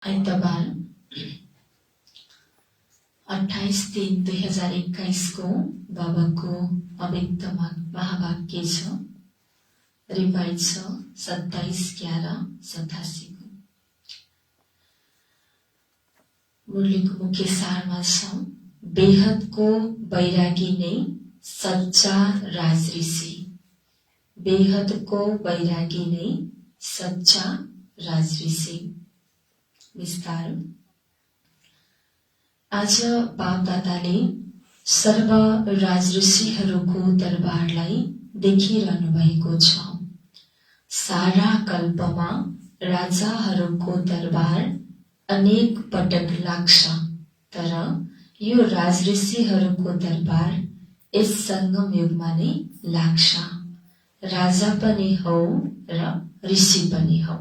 आइतबार 28/3/2021 को बाबाको अव्यक्त महावाक्य छ। रिवाइज छ 27/11/87 को। मुरलीको मुख्य सारमा छ, बेहदको वैरागी नै सच्चा राजऋषि। बेहदको वैरागी नै सच्चा राजऋषि। विस्तार। आज बापदादाले सर्व राजऋषिहरूको दरबारलाई देखिरहनु भएको छ। सारा कल्पमा राजाहरूको दरबार अनेक पटक लाग्छ, तर यो राजऋषिहरूको दरबार यस संगम युगमा नै लाग्छ। राजा पनि हौ र ऋषि पनि हौ।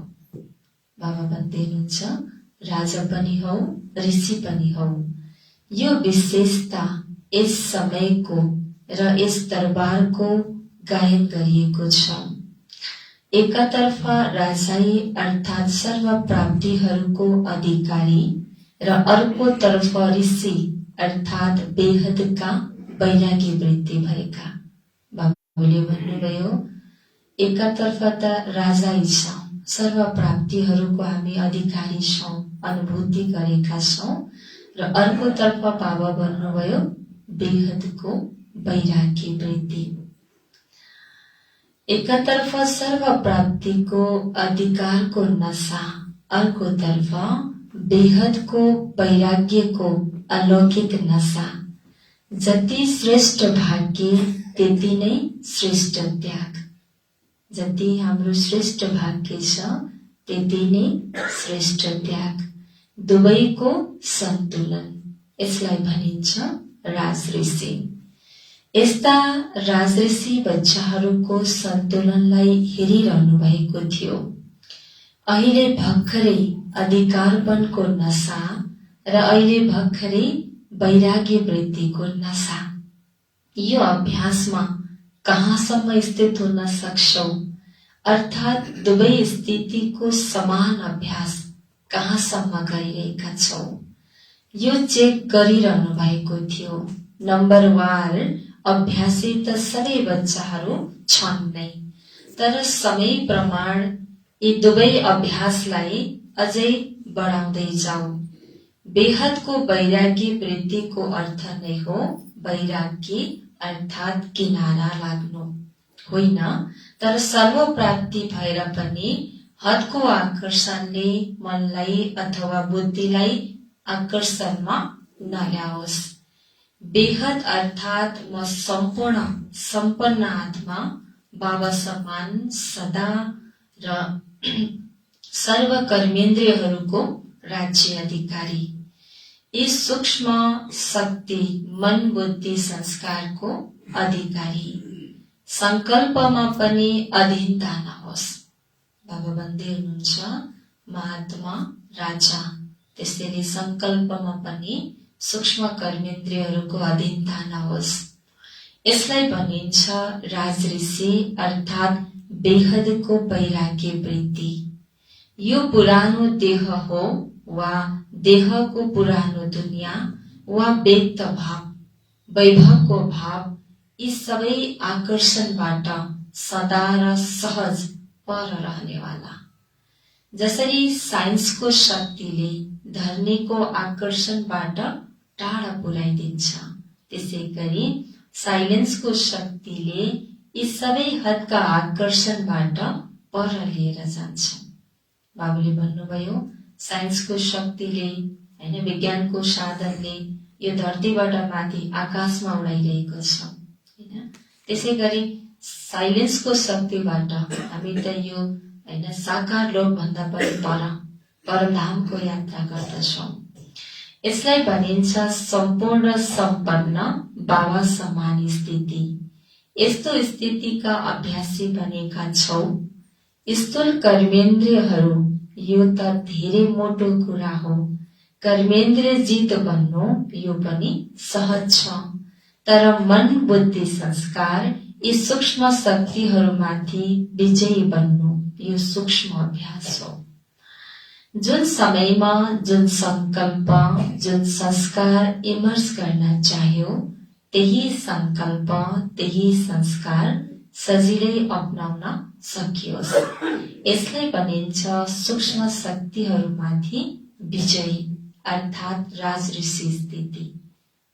बाबा भन्दै हुनुहुन्छ, राजा पनि हौ, ऋषि पनि हौ। यो विशेषता यस समयको र यस दरबारको गायन गरिएको छ। एकातर्फ राजाई अर्थात् सर्व प्राप्तिहरूको अधिकारी र अर्कोतर्फ ऋषि अर्थात् बेहदका वैरागी वृत्ति भएका। बाबुले भन्नुभयो, एकातर्फ त राजाई छ, सर्व प्राप्तिहरूको हामी अधिकारी छौं, अनुभूति गरेका छौं, र अर्कोतर्फ बाबा भन्नुभयो बेहदको वैरागी वृत्ति। एकातर्फ सर्व प्राप्तिको अधिकारको नशा, अर्कोतर्फ बेहदको वैराग्यको अलौकिक नशा। जति श्रेष्ठ भाग्य त्यति नै श्रेष्ठ त्याग। जति हाम्रो श्रेष्ठ भाग्य छ त्यति नै श्रेष्ठ त्याग। दुवैको सन्तुलन, यसलाई भनिन्छ राजऋषि। यस्ता राजऋषि बच्चाहरूको सन्तुलनलाई हेरिरहनु भएको थियो। अहिले भर्खरै अधिकारपनको नशा र अहिले भर्खरै वैराग्य वृत्तिको नशा। यो अभ्यासमा कहाँसम्म स्थित हुन सक्छौ, अर्थात् दुवै स्थितिको समान अभ्यास कहाँसम्म गरिरहेका छौ, यो चेक गरिरहनु भएको थियो। नम्बरवार अभ्यासी त सबै बच्चाहरू छन् नै, तर समय प्रमाण यी दुवै अभ्यासलाई अझै बढाउँदै जाऊ। बेहदको वैरागी वृत्तिको अर्थ नै हो वैरागी अर्थात् किनारा लाग्नु होइन, तर सर्व प्राप्ति भएर पनि हदको आकर्षणले मनलाई अथवा बुद्धिलाई आकर्षणमा नल्याओस्। बेहद अर्थात् म सम्पन्न आत्मा, बाबा समान सदा र सर्व कर्मेन्द्रियहरूको राज्य अधिकारी। यी सूक्ष्म शक्ति मन बुद्धि संस्कारको अधिकारी। संकल्पमा पनि अधीनता नहोस्। बाबा भन्दै हुनुहुन्छ, महात्मा राजा, त्यसैले संकल्पमा पनि सूक्ष्म कर्मेन्द्रियहरूको अधीनता नहोस्। यसलाई भनिन्छ राजऋषि अर्थात् बेहदको वैराग्य वृत्ति। यो पुरानो देह हो वा देहको पुरानो दुनियाँ वा व्यक्त भाव वैभवको भाव, यी सबै आकर्षणबाट सदा र सहज पर रहनेवाला। जसरी साइन्सको शक्तिले धर्नीको आकर्षणबाट टाढा पुर्याइदिन्छ, त्यसै गरी साइलेन्सको शक्तिले यी सबै हदका आकर्षणबाट पर लिएर जान्छ। बाबुले भन्नुभयो, साइन्सको शक्तिले हैन, विज्ञानको साधनले यो धरतीबाट माथि आकाशमा उडाइरहेको छ हैन। त्यसै गरी साइलेन्सको शक्तिबाट हामी त यो हैन साकार लोक भन्दा पनि परधामको यात्रा गर्दछौँ। यसलाई भनिन्छ सम्पूर्ण सम्पन्न बाबा समान स्थिति। यस्तो स्थितिका अभ्यासी बनेका छौ। स्थूल कर्मेन्द्रियहरू, यो त धेरै मोटो कुरा हो। कर्मेन्द्रिय जित बन्नु यो पनि सहज छ, तर मन बुद्धि संस्कार यी सूक्ष्म शक्तिहरूमाथि विजयी बन्नु यो सूक्ष्म अभ्यास हो। जुन समयमा जुन संकल्प जुन संस्कार इमर्स गर्न चाह्यो त्यही संकल्प त्यही संस्कार सजिलै अपनाउन सकियोस्। यसलाई भनिन्छ सूक्ष्म शक्तिहरूमाथि विजय अर्थात् राजऋषि स्थिति।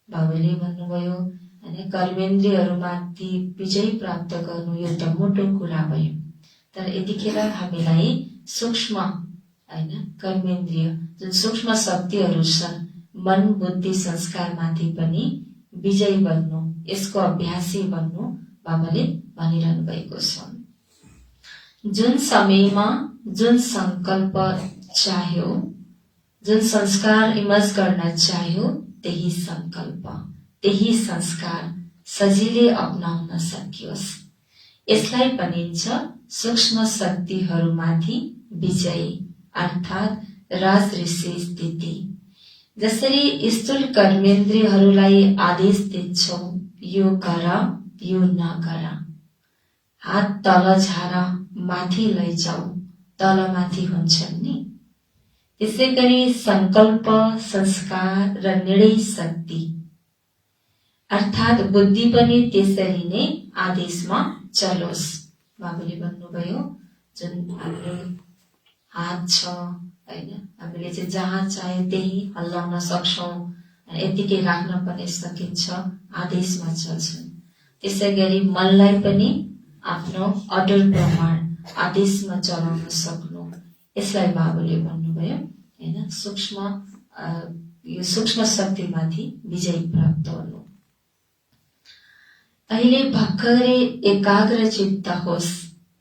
बाबुले भन्नुभयो हैन, कर्मेन्द्रियहरूमाथि विजय प्राप्त गर्नु यो त मोटो कुरा भयो, तर यतिखेर हामीलाई सूक्ष्म हैन कर्मेन्द्रिय जुन सूक्ष्म शक्तिहरू छन् मन बुद्धि संस्कारमाथि पनि विजय बन्नु, यसको अभ्यासी बन्नु बाबाले भनिरहनु भएको छ। जुन समयमा जुन संकल्प चाह्यो जुन संस्कार इमर्स गर्न चाह्यो त्यही संकल्प त्यही संस्कार सजिलै अपनाउन सकियोस्। यसलाई भनिन्छ सूक्ष्म शक्तिहरूमाथि विजय अर्थात् राजऋषि स्थिति। जसरी स्थूल कर्मेन्द्रियहरूलाई आदेश दिन्छौ यो गर यो नगर, हात तल झार माथि लैजाऊ तलमाथि हुन्छन् नि, त्यसै गरी संकल्प संस्कार र निर्णय शक्ति अर्थात् बुद्धि पनि त्यसरी नै आदेशमा चलोस्। बाबुले भन्नुभयो जुन हाम्रो हात छ हैन, हामीले चाहिँ जहाँ चाहे त्यही हल्लाउन सक्छौं, यतिकै राख्न पनि सकिन्छ, आदेशमा चल्छन्। त्यसै गरी मनलाई पनि आफ्नो अडर प्रमाण आदेशमा चलाउन सक्नु, यसलाई बाबुले भन्नुभयो हैन सूक्ष्म यो सूक्ष्म शक्तिमाथि विजय प्राप्त गर्नु। अहिले भर्खरै एकाग्र चित्त होस्,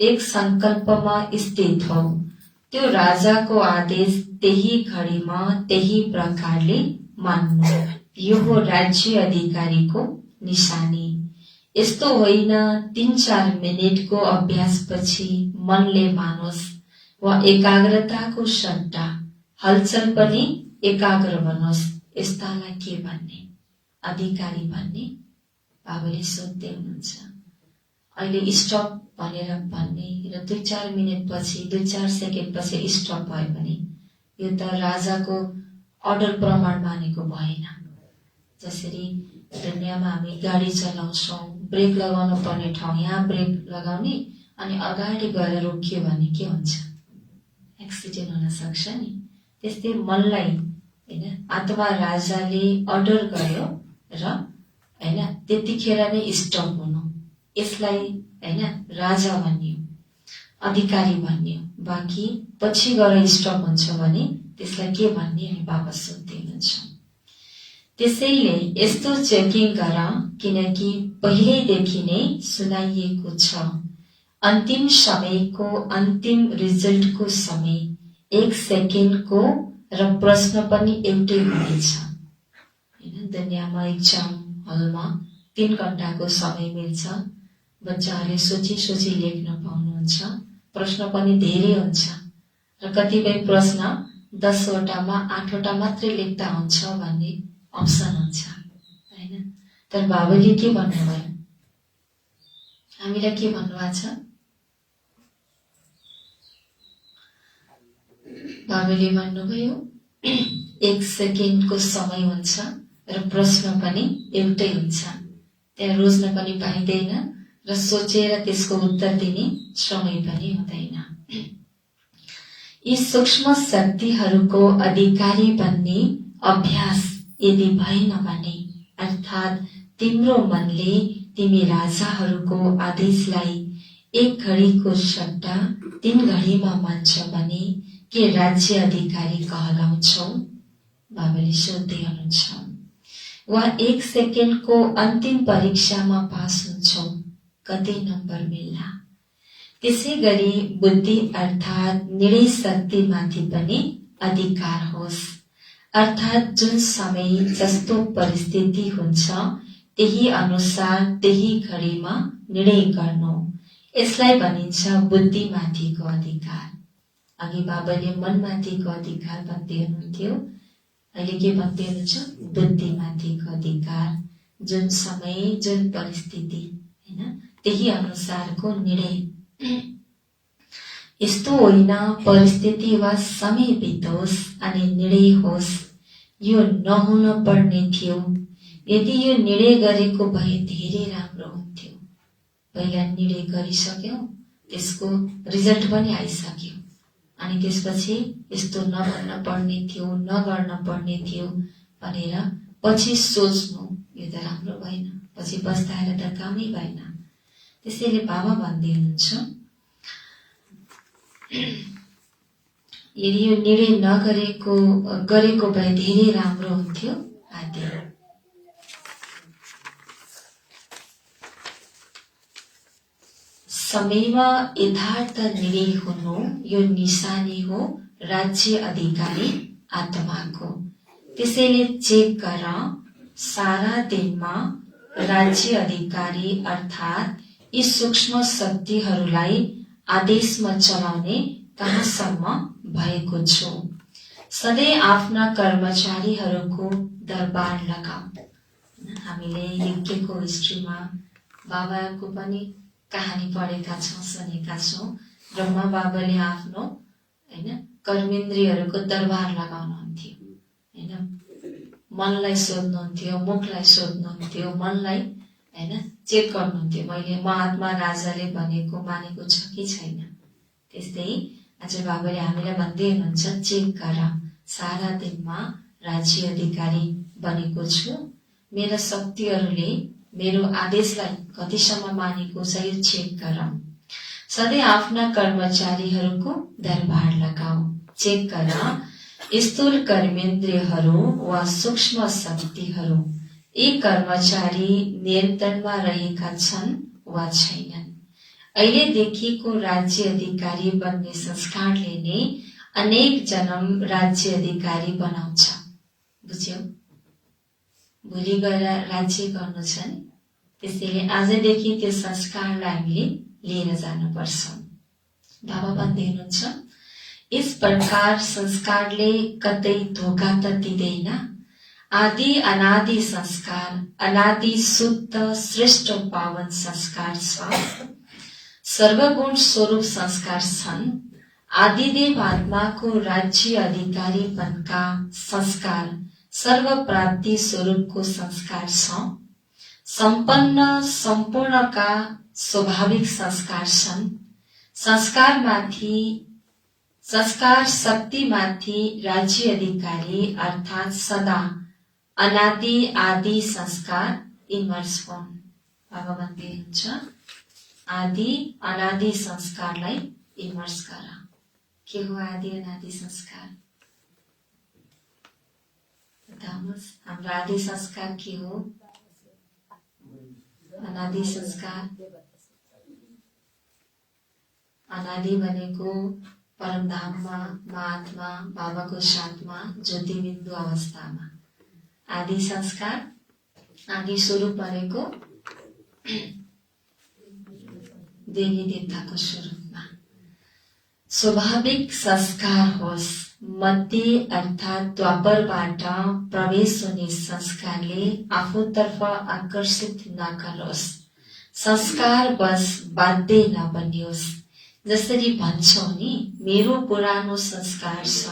एक संकल्पमा स्थित हौ, त्यो राजाको आदेश त्यही घडीमा त्यही प्रकारले मान्नु, यो हो राज्य अधिकारीको निशानी। यस्तो होइन 3-4 मिनेटको अभ्यासपछि मनले मानोस् वा एकाग्रताको सट्टा हलचल पनि एकाग्र बनोस्, यस्तालाई के भन्ने, अधिकारी भन्ने? बाबुले सोध्दै हुनुहुन्छ। अहिले स्टप भनेर भन्ने र 2-4 मिनेट पछि 2-4 सेकेन्ड पछि स्टप भयो भने यो त राजाको अर्डर प्रमाण मानेको भएन। जसरी दुनियाँमा हामी गाडी चलाउँछौँ, ब्रेक लगाउनु पर्ने ठाउँ यहाँ ब्रेक लगाउने अनि अगाडि गएर रोकियो भने के हुन्छ, एक्सिडेन्ट हुन सक्छ नि। त्यस्तै मनलाई हैन अथवा राजाले अर्डर गर्यो र हैन त्यतिखेर नै स्टप हुनु, यसलाई हैन राजा भनियो, अधिकारी भनियो। बाँकी पछि गएर स्टप हुन्छ भने त्यसलाई के भन्ने हामी बाबा सोध्दै हुन्छौँ। त्यसैले यस्तो चेकिङ गर, किनकि पहिल्यैदेखि नै सुनाइएको छ अन्तिम समयको अन्तिम रिजल्टको समय 1 सेकेन्डको र प्रश्न पनि एउटै हुनेछ हैन। दुनियाँमा एक्जाम हलमा 3 घण्टाको समय मिल्छ, बच्चाहरूले सोची सोची लेख्न पाउनुहुन्छ, प्रश्न पनि धेरै हुन्छ र कतिपय प्रश्न 10 वटामा 8 वटा मात्रै लेख्दा हुन्छ भन्ने अप्सन हुन्छ हैन। तर बाबुले के भन्नुभयो, हामीलाई के भन्नुभएको छ? बाबुले भन्नुभयो 1 सेकेन्डको समय हुन्छ र प्रश्न पनि एउटै हुन्छ, त्यहाँ रोज्न पनि पाइँदैन र सोचेर त्यसको उत्तर दिने समय पनि हुँदैन। यी सूक्ष्म शक्तिहरूको अधिकारी बन्ने अभ्यास यदि भएन भने, अर्थात् तिम्रो मनले तिमी राजाहरूको आदेशलाई 1 घडीको सट्टा 3 घडीमा मान्छ भने के राज्य अधिकारी कहलाउँछौ? बाबाले सोध्दै हुनुहुन्छ। वा 1 सेकेन्डको अन्तिम परीक्षामा पास हुन्छौ, कति नम्बर मिल्ला? त्यसै गरी बुद्धि अर्थात् निर्णय शक्तिमाथि पनि अधिकार होस्, अर्थात् जुन समय जस्तो परिस्थिति हुन्छ त्यही अनुसार त्यही घडीमा निर्णय गर्नु, यसलाई भनिन्छ बुद्धिमाथिको अधिकार। अघि बाबाले मनमाथिको अधिकार भन्दै हुनुहुन्थ्यो, अहिले के भन्दै हुनुहुन्छ? बुद्धिमाथिको अधिकार। जुन समय जुन परिस्थिति हैन त्यही अनुसारको निर्णय। यस्तो होइन परिस्थिति वा समय बितोस् अनि निर्णय होस्, यो नहुन पर्ने थियो। यदि यो निर्णय गरेको भए धेरै राम्रो हुन्थ्यो। पहिला निर्णय गरिसक्यौ, त्यसको रिजल्ट पनि आइसक्यो, अनि त्यसपछि यस्तो नभन्न पर्ने थियो, नगर्न पर्ने थियो भनेर पछि सोच्नु, यो त राम्रो भएन, पछि पस्ताएर त कामै भएन। त्यसैले बाबा भन्दै हुनुहुन्छ, यदि यो निर्णय गरेको भए धेरै राम्रो हुन्थ्यो आदि। समयमा यथार्थ निर्णय हुनु यो निशानी हो राज्य अधिकारी आत्माको। त्यसैले चेक गर, सारा दिनमा राज्य अधिकारी अर्थात् यी सूक्ष्म शक्तिहरूलाई आदेशमा चलाउने कहाँसम्म भएको छु। सधैँ आफ्ना कर्मचारीहरूको दरबार लगाऊ। हामीले यज्ञको हिस्ट्रीमा बाबाको पनि कहानी पढेका छौँ, सुनेका छौँ। ब्रह्मा बाबाले आफ्नो कर्मेन्द्रियहरूको दरबार लगाउनुहुन्थ्यो। मनलाई सोध्नुहुन्थ्यो, मुखलाई सोध्नुहुन्थ्यो, मनलाई चेक गर्नुहुन्थ्यो, मैले महात्मा राजाले भनेको मानेको छ कि छैन। त्यस्तै आज बाबाले हामीलाई भन्दै हुनुहुन्छ, चेक गर, सारा दिनमा राज्य अधिकारी बनेको छु। मेरा शक्तिहरूले मेरो आदेशलाई कतिसम्म मानेको छ, यो चेक गर। सधैँ आफ्ना कर्मचारीहरूको दरबार लगाऊ। चेक गर, स्थूल कर्मेन्द्रियहरू वा सूक्ष्म शक्तिहरू यी कर्मचारी नियन्त्रणमा रहेका छन् वा छैनन्। अहिलेदेखिको राज्य अधिकारी बन्ने संस्कारले नै अनेक जन्म राज्य अधिकारी बनाउँछ। बुझ्यौ? भोलि गएर राज्य गर्नु छ नि। त्यसैले आजदेखि त्यो संस्कारलाई हामीले लिएर जानुपर्छ। बाबा भन्दै हुनुहुन्छ, इस प्रकार संस्कारले कतै धोका त दिँदैन। आदि अनादि संस्कार, अनादि शुद्ध श्रेष्ठ पावन संस्कार छ। सर्वगुण स्वरूप संस्कार छन्। आदिदेव आत्माको राज्य अधिकारीपनका संस्कार सर्व प्राप्ति स्वरूपको संस्कार छ। सम्पन्न सम्पूर्णका स्वाभाविक संस्कार छन्। संस्कार शक्तिमाथि राज्य अधिकारी अर्थात् सदा अनादि आदि संस्कार इमर्स हुन्। बाबा भन्दै हुन्छ, आदि अनादि संस्कारलाई इमर्स गर। के हो आदि अनादि संस्कार? बताउनुहोस्, हाम्रो आदि संस्कार के हो? अनादि संस्कार, अनादि भनेको परमधाममा महात्मा बाबाको साथमा ज्योतिबिन्दु अवस्थामा। आदि संस्कार, आदि स्वरूप भनेको देवी देवताको स्वरूपमा। स्वाभाविक संस्कार होस्, मध्य अर्थात् द्वापरबाट प्रवेश हुने संस्कारले आफूतर्फ आकर्षित नगरोस्। संस्कार बस बाध्य नबनियोस्। जसरी भन्छौ नि, मेरो पुरानो संस्कार छ।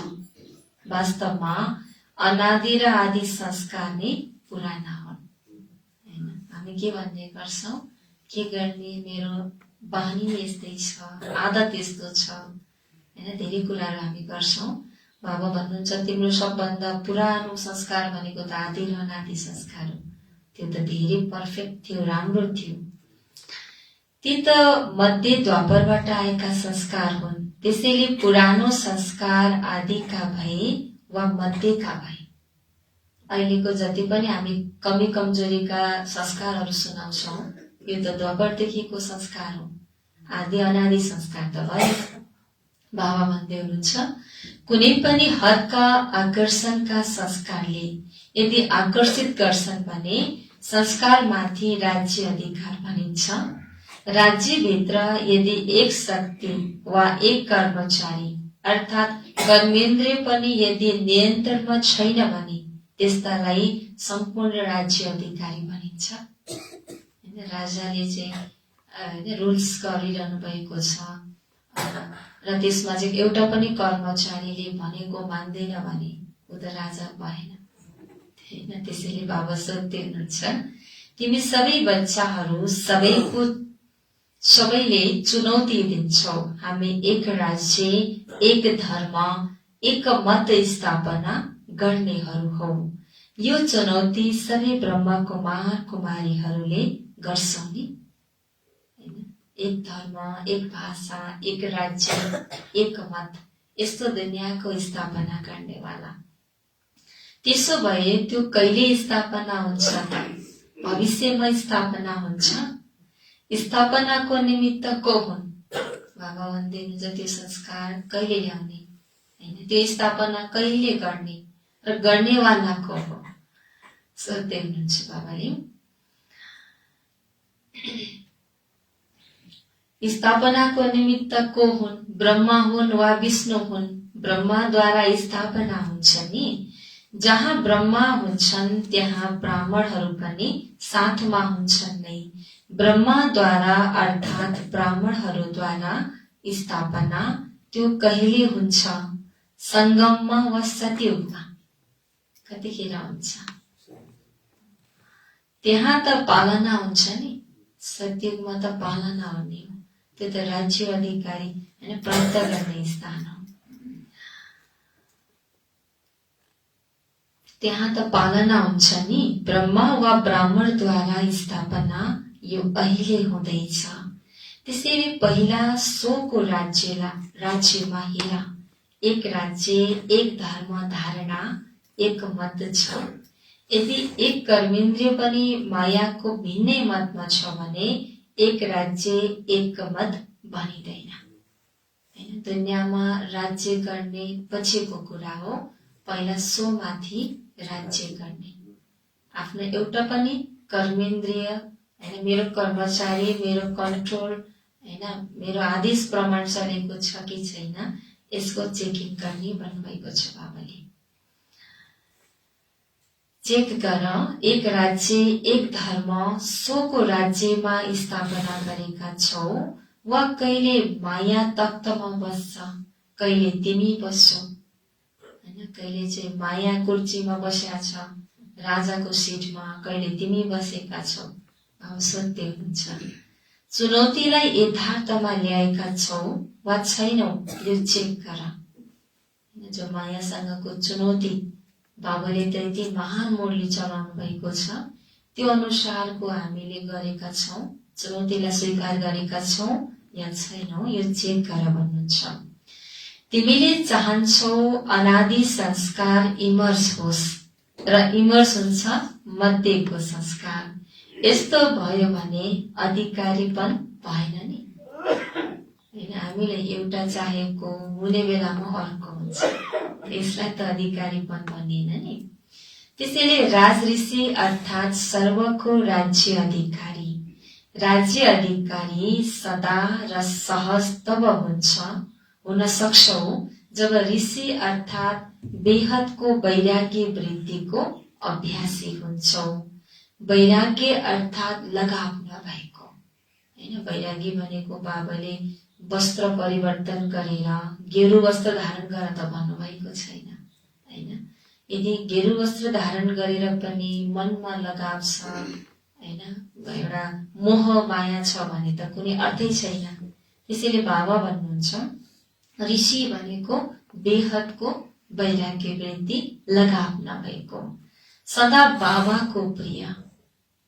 वास्तवमा अनादि र आदि संस्कार नै पुराना हुन्। हामी के भन्ने गर्छौँ, के गर्ने, मेरो बानी यस्तै छ, आदत यस्तो छ, धेरै कुराहरू हामी गर्छौँ। बाबा भन्नुहुन्छ, तिम्रो सबभन्दा पुरानो संस्कार भनेको त आदि र अनादि संस्कार हो। त्यो त धेरै पर्फेक्ट थियो, राम्रो थियो। ती त मध्य द्वापरबाट आएका संस्कार हुन्। त्यसैले पुरानो संस्कार आदिका भए वा मध्यका भए। अहिलेको जति पनि हामी कमी कमजोरीका संस्कारहरू सुनाउँछौँ, यो त द्वापरदेखिको संस्कार हो। आदि अनादि संस्कार त भयो। बाबा भन्दै हुनुहुन्छ, कुनै पनि हदका आकर्षणका संस्कारले यदि आकर्षित गर्छन् भने संस्कारमाथि राज्य अधिकार भनिन्छ। राज्यभित्र यदि एक शक्ति वा एक कर्मचारी अर्थात् कर्मेन्द्रिय पनि यदि नियन्त्रणमा छैन भने त्यस्तालाई सम्पूर्ण राज्य अधिकारी भनिन्छ। राजाले चाहिँ रुल्स गरिरहनु भएको छ, र त्यसमा चाहिँ एउटा पनि कर्मचारीले भनेको मान्दैन भने ऊ त राजा भएन हैन। त्यसैले बाबा सोध्दै हुनुहुन्छ, तिमी सबै बच्चाहरू सबैले चुनौती दिन्छौ, हामी एक राज्य, एक धर्म, एक मत स्थापना गर्नेहरू हौ। यो चुनौती सबै ब्रह्मा कुमार कुमारीहरूले गर्छौ नि। एक धर्म, एक भाषा, एक राज्य, एक मत, यस्तो दुनियाँको स्थापना गर्नेवाला। त्यसो भए त्यो कहिले स्थापना हुन्छ त? भविष्यमा स्थापना हुन्छ। स्थापनाको निमित्त को हुन्? बाबा भन्दै हुनुहुन्छ त्यो संस्कार कहिले ल्याउने हैन, त्यो स्थापना कहिले गर्ने र गर्नेवाला को हो? सोध्दै हुनुहुन्छ बाबाले। स्थापनाको निमित्त को हुन्? ब्रह्मा हुन् वा विष्णु हुन्? ब्रह्माद्वारा स्थापना हुन्छ नि। जहाँ ब्रह्मा हुन्छन् त्यहाँ ब्राह्मणहरू पनि साथमा हुन्छन् नै। ब्रह्माद्वारा अर्थात् ब्राह्मणहरूद्वारा स्थापना त्यो कहिले हुन्छ? संगममा वा सतयुगमा? कतिखेर हुन्छ? त्यहाँ त पालना हुन्छ नि। सतयुगमा त पालना हुने हो, त्यो त राज्य अधिकारी हैन, प्राप्त गर्ने स्थान हो। त्यहाँ त पालना हुन्छ नि। ब्रह्मा वा ब्राह्मणद्वारा स्थापना यो अहिले हुँदैछ। त्यसैले पहिला सोको राज्यमा हेर, एक राज्य, एक धर्म धारणा, एक मत छ। यदि एक कर्मेन्द्रिय पनि मायाको भिन्नै मतमा छ भने एक राज्य, एक मत बनिँदैन हैन। दुनियाँमा राज्य गर्ने पछिको कुरा हो, पहिला सोमाथि राज्य गर्ने। आफ्नो एउटा पनि कर्मेन्द्रिय हैन, मेरो कर्मचारी, मेरो कन्ट्रोल हैन, मेरो आदेश प्रमाण चलेको छ कि छैन, यसको चेकिङ गर्ने भन्नुभएको छ बाबाले। चेक गर, एक राज्य, एक धर्म, सोको राज्यमा स्थापना गरेका छौ वा कहिले माया तख्तमा बस्छ, कहिले तिमी बस्छौ हैन। कहिले चाहिँ माया कुर्सीमा बसेका छ राजाको सिटमा, कहिले तिमी बसेका छौ। अब सोध्दै हुनुहुन्छ, चुनौतीलाई यथार्थमा ल्याएका छौ वा छैनौ, यो चेक गर। जो मायासँगको चुनौती बाबाले त यति महान मुरली चलाउनु भएको छ, त्यो अनुसारको हामीले गरेका छौं, चुनौतीलाई स्वीकार गरेका छौं या छैनौ, यो चेक गर भन्नुहुन्छ। तिमीले चाहन्छौ अनादि संस्कार इमर्स होस् र इमर्स हुन्छ मध्येको संस्कार। यस्तो भयो भने अधिकारीपन भएन नि हैन। हामीलाई एउटा चाहेको हुने बेलामा अर्को हुन्छ, यसलाई त अधिकारीपन भनिएन नि। त्यसैले राजऋषि अर्थात् सर्वको राज्य अधिकारी। राज्य अधिकारी सदा र सहज तब हुन सक्छौ जब ऋषि अर्थात् बेहदको वैराग्य वृत्तिको अभ्यासी हुन्छौ। वैराग्य अर्थात् लगाव नभएको हैन। वैराग्य भनेको बाबाले वस्त्र परिवर्तन गरेर गेरु वस्त्र धारण गर त भन्नुभएको छैन हैन। यदि गेरु वस्त्र धारण गरेर पनि मनमा लगाव छ हैन, एउटा मोह माया छ भने त कुनै अर्थै छैन। त्यसैले बाबा भन्नुहुन्छ ऋषि भनेको बेहदको वैराग्य वृत्ति लगाव नभएको, सदा बाबाको प्रिय।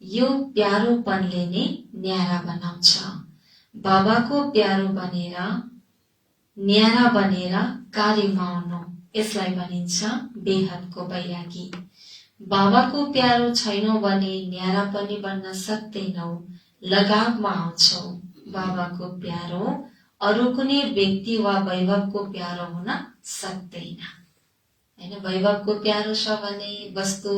यो प्यारोपनले नै न्यारा बनाउँछ। बाबाको प्यारो बनेर न्यारा बनेर कार्यमा आउनु, यसलाई भनिन्छ बेहदको वैरागी। बाबाको प्यारो छैनौ भने न्यारा पनि बन्न सक्दैनौ, लगावमा आउँछौ। बाबाको प्यारो अरू कुनै व्यक्ति वा वैभवको प्यारो हुन सक्दैन हैन। वैभवको प्यारो छ भने, वस्तु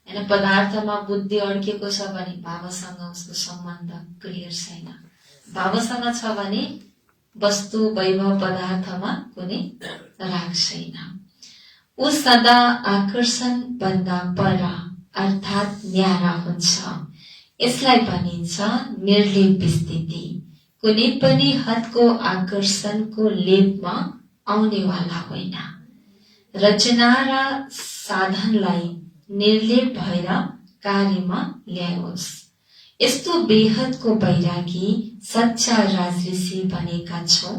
हैन, पदार्थमा बुद्धि अड्केको छ भने बाबासँग उसको सम्बन्ध क्लियर छैन। बाबासँग छ भने वस्तु वैभव पदार्थमा कुनै राग छैन। ऊ सदा आकर्षण भन्दा पर अर्थात् न्यारा हुन्छ। यसलाई भनिन्छ निर्लिप स्थिति। कुनै पनि हदको आकर्षणको लेपमा आउनेवाला होइन। रचना र साधनलाई निर्लेप भएर कार्यमा ल्याओस्। यस्तो बेहदको वैरागी सच्चा राजऋषि बनेका छौं।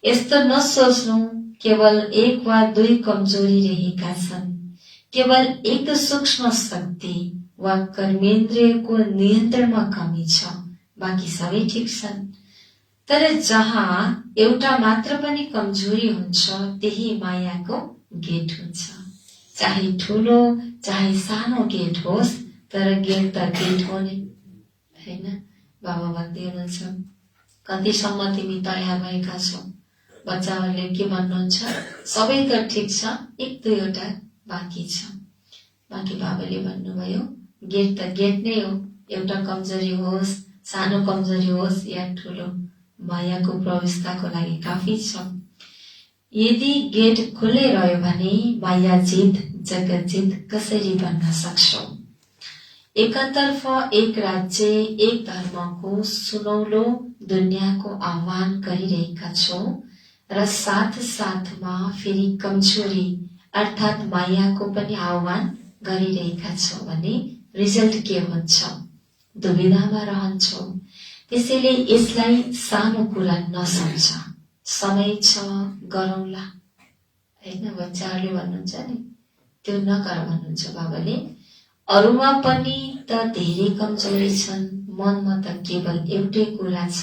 यस्तो नसोच्नु केवल एक वा दुई कमजोरी रहेका छन्, केवल एक सूक्ष्म शक्ति वा कर्मेन्द्रियको नियन्त्रणमा कमी छ, बाँकी सबै ठिक छन्। तर जहाँ एउटा मात्र पनि कमजोरी हुन्छ त्यही मायाको गेट हुन्छ। चाहे ठुलो चाहे सानो गेट होस्, तर गेट त गेट हो नै हैन। बाबा भन्दै हुनुहुन्छ, कतिसम्म तिमी तयार भएका छौ? बच्चाहरूले के भन्नुहुन्छ? सबै त ठिक छ, एक दुईवटा बाँकी छ। बाँकी बाबाले भन्नुभयो गेट त गेट नै हो, एउटा कमजोरी होस्, सानो कमजोरी होस् या ठुलो, मायाको प्रवेशताको लागि काफी छ। यदि गेट खुल्लै रह्यो भने माया जित जगत जित कसरी बन्न सक्छौ? एकतर्फ एक राज्य एक धर्मको सुनौलो दुनियाँको आह्वान गरिरहेका छौ र साथ साथमा फेरि कमजोरी अर्थात् मायाको पनि आह्वान गरिरहेका छौ भने रिजल्ट के हुन्छ? दुविधामा रहन्छौ। त्यसैले यसलाई सानो कुरा नसम्झ, समय छ गरौँला हैन। बच्चाहरूले भन्नुहुन्छ नि, त्यो नगर भन्नुहुन्छ बाबाले। अरूमा पनि त धेरै कमजोरी छन्, मनमा त केवल एउटै कुरा छ।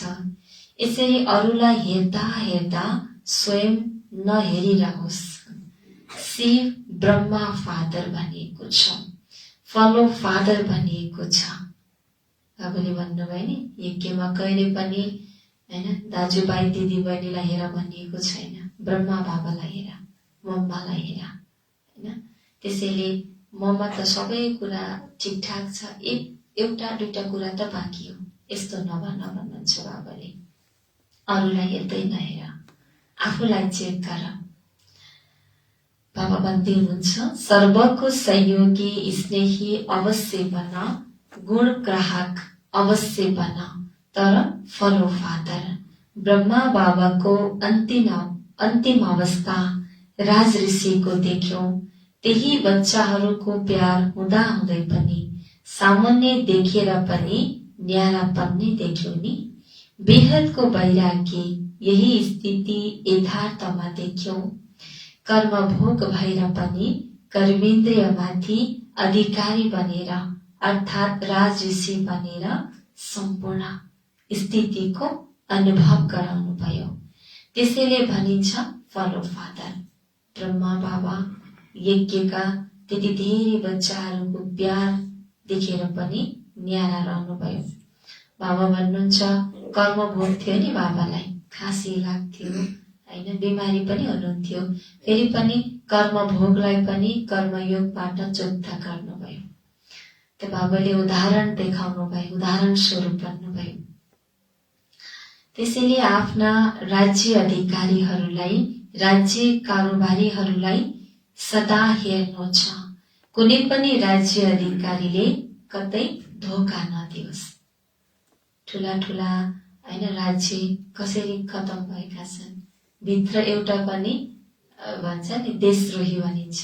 यसरी अरूलाई हेर्दा हेर्दा स्वयं नहेरिरहोस्। शिव ब्रह्मा फादर भनिएको छ, फलो फादर भनिएको छ। बाबाले भन्नुभयो नि, यज्ञमा कहिले पनि हैन दाजुभाइ दिदीबहिनीलाई हेर भनिएको छैन। ब्रह्मा बाबालाई हेर, मम्मालाई हेर हैन। त्यसैले ममा त सबै कुरा ठिकठाक छ, एउटा दुईटा कुरा त बाँकी हो, यस्तो नभन भन्नुहुन्छ बाबाले। अरूलाई हेर्दै नहेर, आफूलाई चेक गर। बाबा भन्दै हुनुहुन्छ, सर्वको सहयोगी स्नेही अवश्य बन, गुण ग्राहक अवश्य बन, तर फलो फादर। ब्रह्मा बाबाको अन्तिम अवस्था राजऋषिको देख्यो। त्यही बच्चाहरूको प्यार हुँदा हुँदै पनि सामान्य देखेर पनि न्यारापन नै देख्यो नि। बेहदको वैराग्य यही स्थिति यथार्थमा देख्यो। कर्मभोग भएर पनि कर्मेन्द्रियमाथि अधिकारी बनेर अर्थात् राजऋषि बनेर सम्पूर्ण स्थितिको अनुभव गराउनु भयो। त्यसैले भनिन्छ फलो फादर। ब्रह्मा बाबा यज्ञका त्यति धेरै बच्चाहरूको प्यार देखेर पनि न्यारा रहनुभयो। बाबा भन्नुहुन्छ, कर्म भोग थियो नि बाबालाई, खाँसी लाग्थ्यो हैन, बिमारी पनि हुनुहुन्थ्यो, फेरि पनि कर्म भोगलाई पनि कर्मयोगबाट चोक्ता गर्नुभयो। त बाबाले उदाहरण देखाउनु भयो, उदाहरण स्वरूप भन्नुभयो। त्यसैले आफ्ना राज्य अधिकारीहरूलाई, राज्य कारोबारीहरूलाई सदा हेर्नु छ। कुनै पनि राज्य अधिकारीले कतै धोका नदियोस्। ठुला ठुला हैन राज्य कसरी खतम भएका छन्, भित्र एउटा पनि भन्छ नि देशद्रोही भनिन्छ,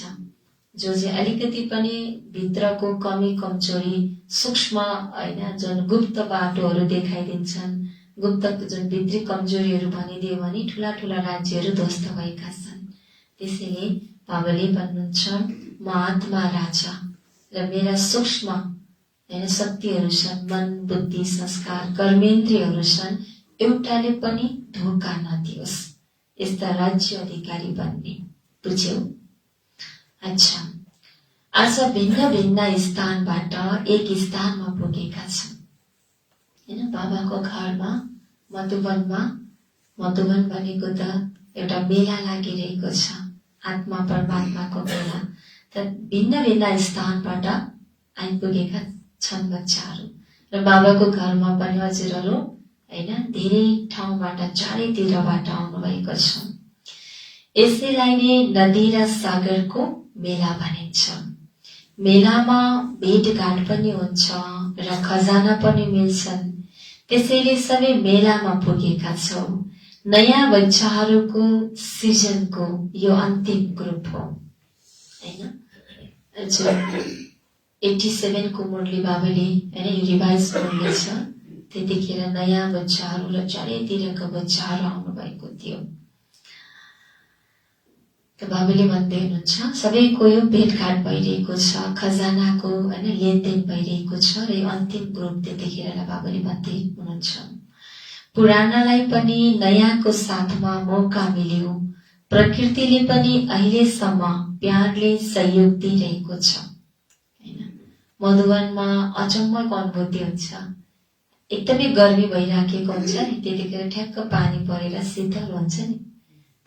जो चाहिँ अलिकति पनि भित्रको कमी कमजोरी सूक्ष्म हैन जुन गुप्त बाटोहरू देखाइदिन्छन्, गुप्त जुन भित्री कमजोरीहरू भनिदियो भने ठुला ठुला राज्यहरू ध्वस्त भएका छन्। त्यसैले बाबाले भन्नुहुन्छ, म आत्मा राजा र मेरा सूक्ष्म हैन शक्तिहरू छन्, मन बुद्धि संस्कार कर्मेन्द्रियहरू छन्, एउटाले पनि धोका नदियोस्। यस्ता राज्य अधिकारी बन्ने, बुझ्यौ? अच्छा, आज भिन्न भिन्न स्थानबाट एक स्थानमा पुगेका छौँ हैन। बाबाको घरमा मधुवनमा, मधुवन भनेको त एउटा मेला लागिरहेको छ, आत्मा परमात्माको मेला। त भिन्न भिन्न स्थानबाट आइपुगेका छन् बच्चाहरू र बाबाको घरमा पनि हजुरहरू हैन धेरै ठाउँबाट चारैतिरबाट आउनुभएको छ। यसैलाई नै नदी र सागरको मेला भनिन्छ। मेलामा भेटघाट पनि हुन्छ र खजाना पनि मिल्छन्। त्यसैले सबै मेलामा पुगेका छौँ। नयाँ बच्चाहरूको सिजनको यो अन्तिम ग्रुप हो हैन। जो 87 को मुरली बाबाले हैन यो रिभाइज मुरली छ, त्यतिखेर नयाँ बच्चाहरू र चारैतिरका बच्चाहरू आउनु भएको थियो। त बाबाले भन्दै हुनुहुन्छ सबैको यो भेटघाट भइरहेको छ, खजानाको हैन लेनदेन भइरहेको छ र यो अन्तिम ग्रुप त्यतिखेर बाबाले भन्दै हुनुहुन्छ पुरानालाई पनि नयाँको साथमा मौका मिल्यो। प्रकृतिले पनि अहिलेसम्म प्यारले सहयोग दिइरहेको छ हैन। मधुवनमा अचम्मको अनुभूति हुन्छ। एकदमै गर्मी भइराखेको हुन्छ नि, त्यतिखेर ठ्याक्क पानी परेर शीतल हुन्छ नि,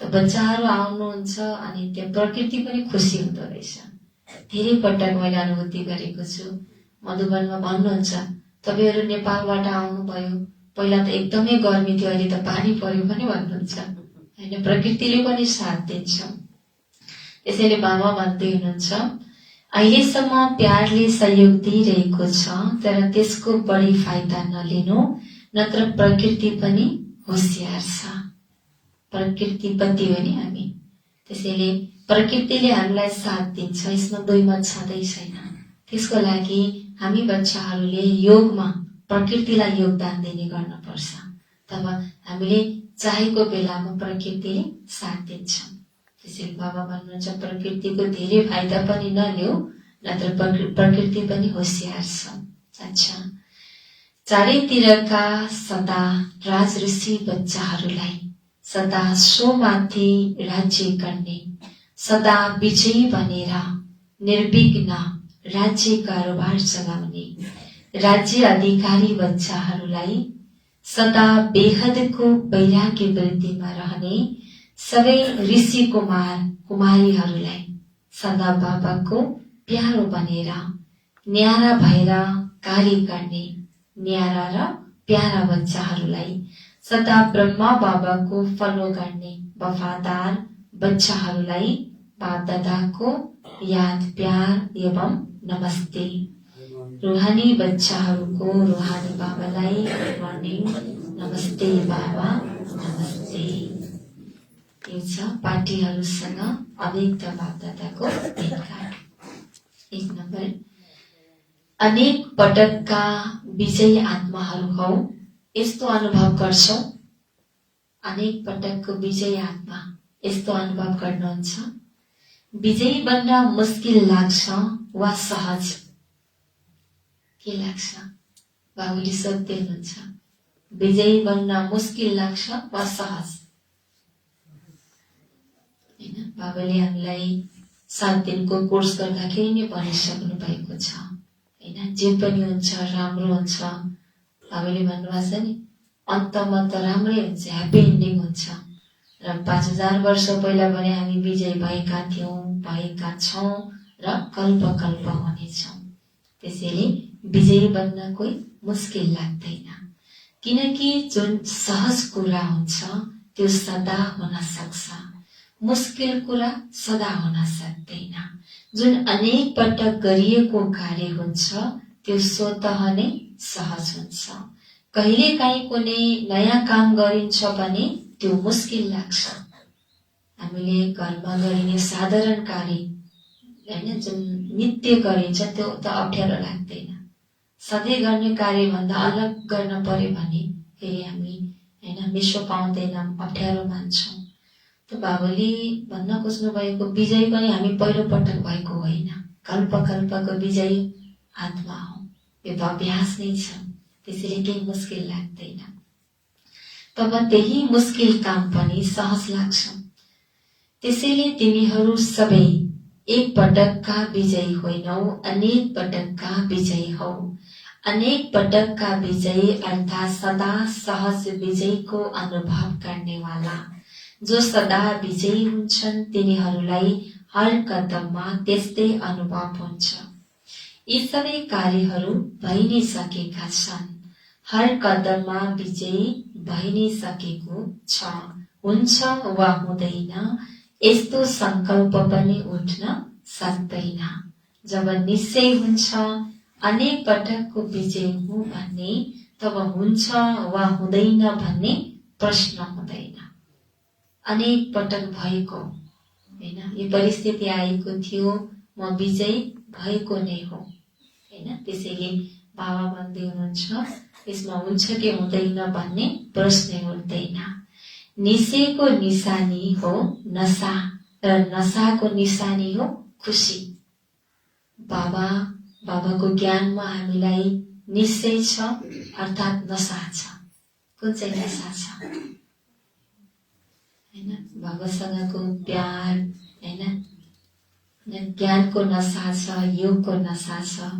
त बच्चाहरू आउनुहुन्छ अनि त्यो प्रकृति पनि खुसी हुँदो रहेछ। धेरै पटक मैले अनुभूति गरेको छु। मधुवनमा भन्नुहुन्छ तपाईहरु नेपालबाट आउनुभयो, पहिला त एकदमै गर्मी थियो, अहिले त पानी पर्यो पनि भन्नुहुन्छ हैन। प्रकृतिले पनि साथ दिन्छ। त्यसैले बाबा भन्दै हुनुहुन्छ अहिलेसम्म प्यारले सहयोग दिइरहेको छ, तर त्यसको बढी फाइदा नलिनु, नत्र प्रकृति पनि होशियार छ। प्रकृतिपति हो नि हामी, त्यसैले प्रकृतिले हामीलाई साथ दिन्छ, यसमा दुई मत छँदै छैन। त्यसको लागि हामी बच्चाहरूले योगमा प्रकृतिलाई योगदान दिने गर्नुपर्छ, तब हामीले चाहेको बेलामा प्रकृतिले साथ दिन्छ। त्यसैले बाबा भन्नुहुन्छ प्रकृतिको धेरै फाइदा पनि नलिऊ, नत्र प्रकृति पनि होशियार छ। अच्छा, चारैतिरका सदा राजऋषि बच्चाहरूलाई सदा सोमाथि राज्य गर्ने, सदा विजयी बनेर निर्विघ्न राज्य कारोबार चलाउने राज्य अधिकारी बच्चाहरूलाई सदा बेहदको वैराग्य वृद्धिमा रहने सबै ऋषि कुमार कुमारीहरूलाई सदा बाबाको प्यारो बनेर न्यारा भएर कार्य गर्ने न्यारा र प्यारा बच्चाहरूलाई सदा ब्रह्मा बाबाको फलो गर्ने वफादार बच्चाहरूलाई बाप दादाको याद प्यार एवं नमस्ते। रूहानी बच्चाहरूको रूहानी बाबालाई गुड मर्निङ, नमस्ते बाबा, नमस्ते। यो छ पार्टीहरूसँग अव्यक्त बाप दादाको भेटघाट। 1 नम्बर, अनेक पटकका विजयी आत्माहरू हौ। यस्तो अनुभव गर्छौ, अनेक पटकको विजयी आत्मा यस्तो अनुभव गर्नुहुन्छ। विजयी बन्न मुस्किल लाग्छ वा सहज? के लाग्छ? बाबुले सोध्दै हुनुहुन्छ, विजयी बन्न मुस्किल लाग्छ वा सहज? हैन, बाबाले हामीलाई 7 दिनको कोर्स गर्दाखेरि नै भनिसक्नु भएको छ हैन। जे पनि हुन्छ राम्रो हुन्छ। बाबाले भन्नुभएको छ नि, अन्तमा त राम्रै हुन्छ, ह्याप्पी एन्डिङ हुन्छ। र 5000 वर्ष पहिला पनि हामी विजयी भएका थियौं, भएका छौं र कल्प कल्प हुनेछौं। त्यसैले विजयी बन्न कोही मुस्किल लाग्दैन, किनकि जुन सहज कुरा हुन्छ त्यो सदा हुन सक्छ, मुस्किल कुरा सदा हुन सक्दैन। जुन अनेक पटक गरिएको कार्य हुन्छ त्यो स्वतः नै सहज हुन्छ। कहिलेकाहीँ कुनै नयाँ काम गरिन्छ भने त्यो मुस्किल लाग्छ। हामीले घरमा गरिने साधारण कार्य हैन, जुन नित्य गरिन्छ त्यो त अप्ठ्यारो लाग्दैन। सधैँ गर्ने कार्यभन्दा अलग गर्न पर्यो भने फेरि हामी हैन मिसो पाउँदैनौँ, अप्ठ्यारो मान्छौँ। त बाबाले भन्न खोज्नु भएको विजय पनि हामी पहिलो पटक भएको होइन, कल्प कल्पको विजयी आत्मा हो। यो त अभ्यास नै छ, त्यसैले केही मुस्किल लाग्दैन। तब त्यही मुस्किल काम पनि सहज लाग्छ। त्यसैले तिमीहरू सबै एक पटकका विजयी होइनौ, अनेक पटकका विजयी हौ। अनेक पटकका विजयी अर्थात् सदा सहज विजयको अनुभव गर्नेवाला। जो सदा विजयी हुन्छन् तिनीहरूलाई हर कदममा त्यस्तै अनुभव हुन्छ। यी सबै कार्यहरू भइ नै सकेका छन्, हर कदममा विजयी भइ नै सकेको छ। हुन्छ वा हुँदैन यस्तो संकल्प पनि उठ्न सक्दैन। जब निश्चय हुन्छ अनेक पटकको विजय हुँ भन्ने, तब हुन्छ वा हुँदैन भन्ने प्रश्न हुँदैन। अनेक पटक भएको हैन, यो परिस्थिति आएको थियो, म विजयी भएको नै हो हैन। त्यसैले बाबा भन्दै हुनुहुन्छ यसमा हुन्छ कि हुँदैन भन्ने प्रश्नै उठ्दैन। निशेको निशानी हो नशा र नशाको निशानी हो खुसी। बाबाको ज्ञानमा हामीलाई निश्चय छ अर्थात् नशा छ। कुन चाहिँ नशा छ हैन? बाबासँगको प्यार हैन, ज्ञानको नशा छ, योगको नशा छ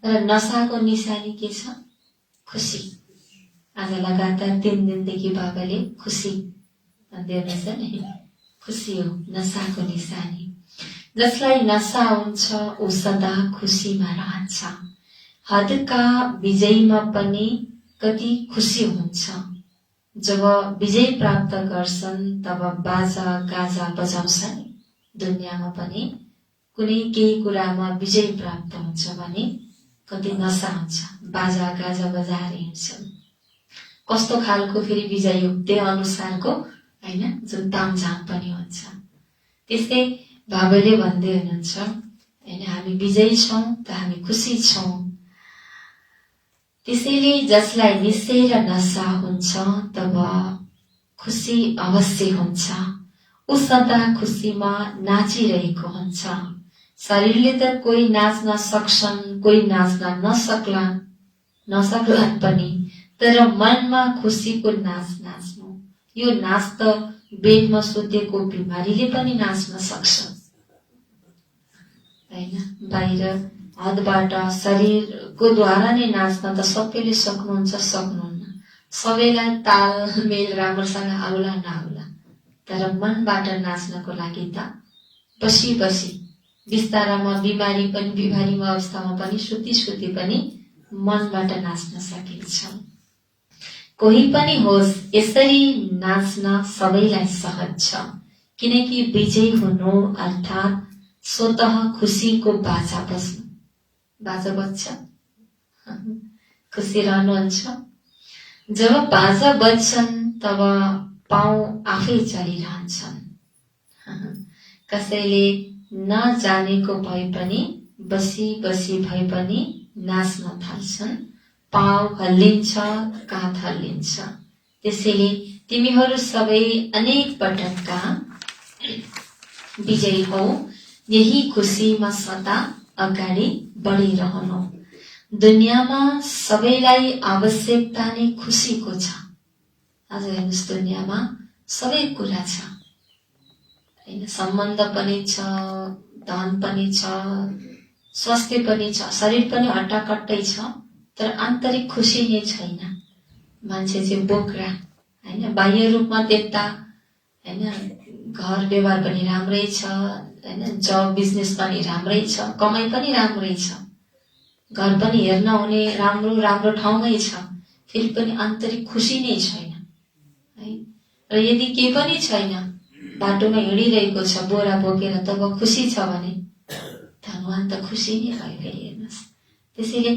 र नशाको निशानी के छ? खुसी। आज लगातार 3 दिनदेखि बाबाले खुसी भन्दै हुनुहुन्छ नि, खुसी हो नशाको निशानी। जसलाई नशा हुन्छ ऊ सदा खुसीमा रहन्छ। हदका विजयमा पनि कति खुसी हुन्छ। जब विजय प्राप्त गर्छन् तब बाजा गाजा बजाउँछन्। दुनियाँमा पनि कुनै केही कुरामा विजय प्राप्त हुन्छ भने कति नशा हुन्छ, बाजा गाजा बजाएर हिँड्छन्। कस्तो खालको फेरि विजय हो, त्यही अनुसारको हैन, जुन तामझाम पनि हुन्छ। त्यस्तै बाबाले भन्दै हुनुहुन्छ हैन, हामी विजयी छौं त हामी खुसी छौं। त्यसैले जसलाई निश्चय र नशा हुन्छ तब खुसी अवश्य हुन्छ। ऊ सदा खुसीमा नाचिरहेको हुन्छ। शरीरले त कोही नाच्न सक्छन्, कोही नाच्न नसक्लान् पनि, तर मनमा खुसीको नाच नाच्नु, यो नाच त बेडमा सुतेको बिमारीले पनि नाच्न सक्छ हैन। बाहिर हदबाट शरीरको द्वारा नै नाच्न त सबैले सक्नुहुन्छ, सक्नुहुन्न। सबैलाई तालमेल राम्रोसँग आउला नआउला, तर मनबाट नाच्नको लागि त बसी बसी बिस्तारामा बिमारीमा अवस्थामा पनि सुती पनि मनबाट नाच्न सकिन्छ। कोही पनि होस् यसरी नाच्न सबैलाई सहज छ, किनकि विजयी हुनु अर्थात् स्वतः खुसीको बाजा बज्नु। बाजा बज्छ, खुसी रहनुहुन्छ। जब बाजा बज्छन् तब पाउ आफै चलिरहन्छन्। कसैले नजानेको भए पनि बसी बसी भए पनि नाच्न थाल्छन्। पाउ हल्लिन्छ, काँध हल्लिन्छ। त्यसैले तिमीहरू सबै अनेक पटकका विजयी हौ। यही खुसीमा सदा अगाडि बढिरहनु। दुनियाँमा सबैलाई आवश्यकता नै खुसीको छ। आज हेर्नुहोस्, दुनियाँमा सबै कुरा छ हैन, सम्बन्ध पनि छ, धन पनि छ, स्वास्थ्य पनि छ, शरीर पनि हट्टाकट्टै छ, तर आन्तरिक खुसी नै छैन। मान्छे चाहिँ बोक्रा हैन, बाह्य रूपमा देख्दा हैन, घर व्यवहार पनि राम्रै छ हैन, जब बिजनेस पनि राम्रै छ, कमाइ पनि राम्रै छ, घर पनि हेर्न हुने राम्रो ठाउँमै छ, फेरि पनि आन्तरिक खुसी नै छैन है। र यदि के पनि छैन, बाटोमा हिँडिरहेको छ बोरा बोकेर, तब खुसी छ भने धनवान त खुसी नै भयो। फेरि हेर्नुहोस्, त्यसैले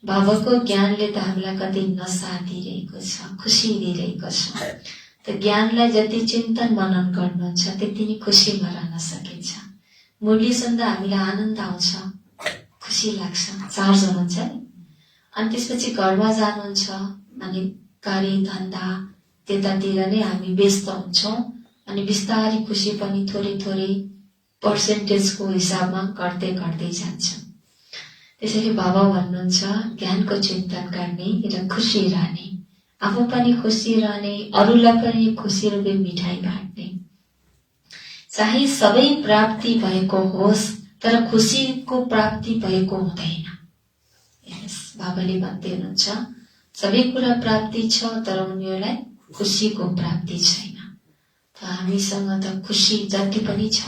बाबाको ज्ञानले त हामीलाई कति नशा दिइरहेको छ, खुसी दिइरहेको छ। त ज्ञानलाई जति चिन्तन मनन गर्नुहुन्छ त्यति नै खुसीमा रहन सकिन्छ। मुरली सुन्दा हामीलाई आनन्द आउँछ, खुसी लाग्छ, चार्ज हुनुहुन्छ नि। अनि त्यसपछि घरमा जानुहुन्छ, अनि कार्य धन्दा त्यतातिर नै हामी व्यस्त हुन्छौँ, अनि बिस्तारै खुसी पनि थोरै थोरै पर्सेन्टेजको हिसाबमा घट्दै जान्छ। त्यसैले बाबा भन्नुहुन्छ ज्ञानको चिन्तन गर्ने र खुसी रहने, आफू पनि खुसी रहने, अरूलाई पनि खुसी रूपे मिठाई बाँड्ने। चाहे सबै प्राप्ति भएको होस् तर खुसीको प्राप्ति भएको हुँदैन। बाबाले भन्दै हुनुहुन्छ सबै कुरा प्राप्ति छ तर उनीहरूलाई खुसीको प्राप्ति छैन। त हामीसँग त खुसी जति पनि छ,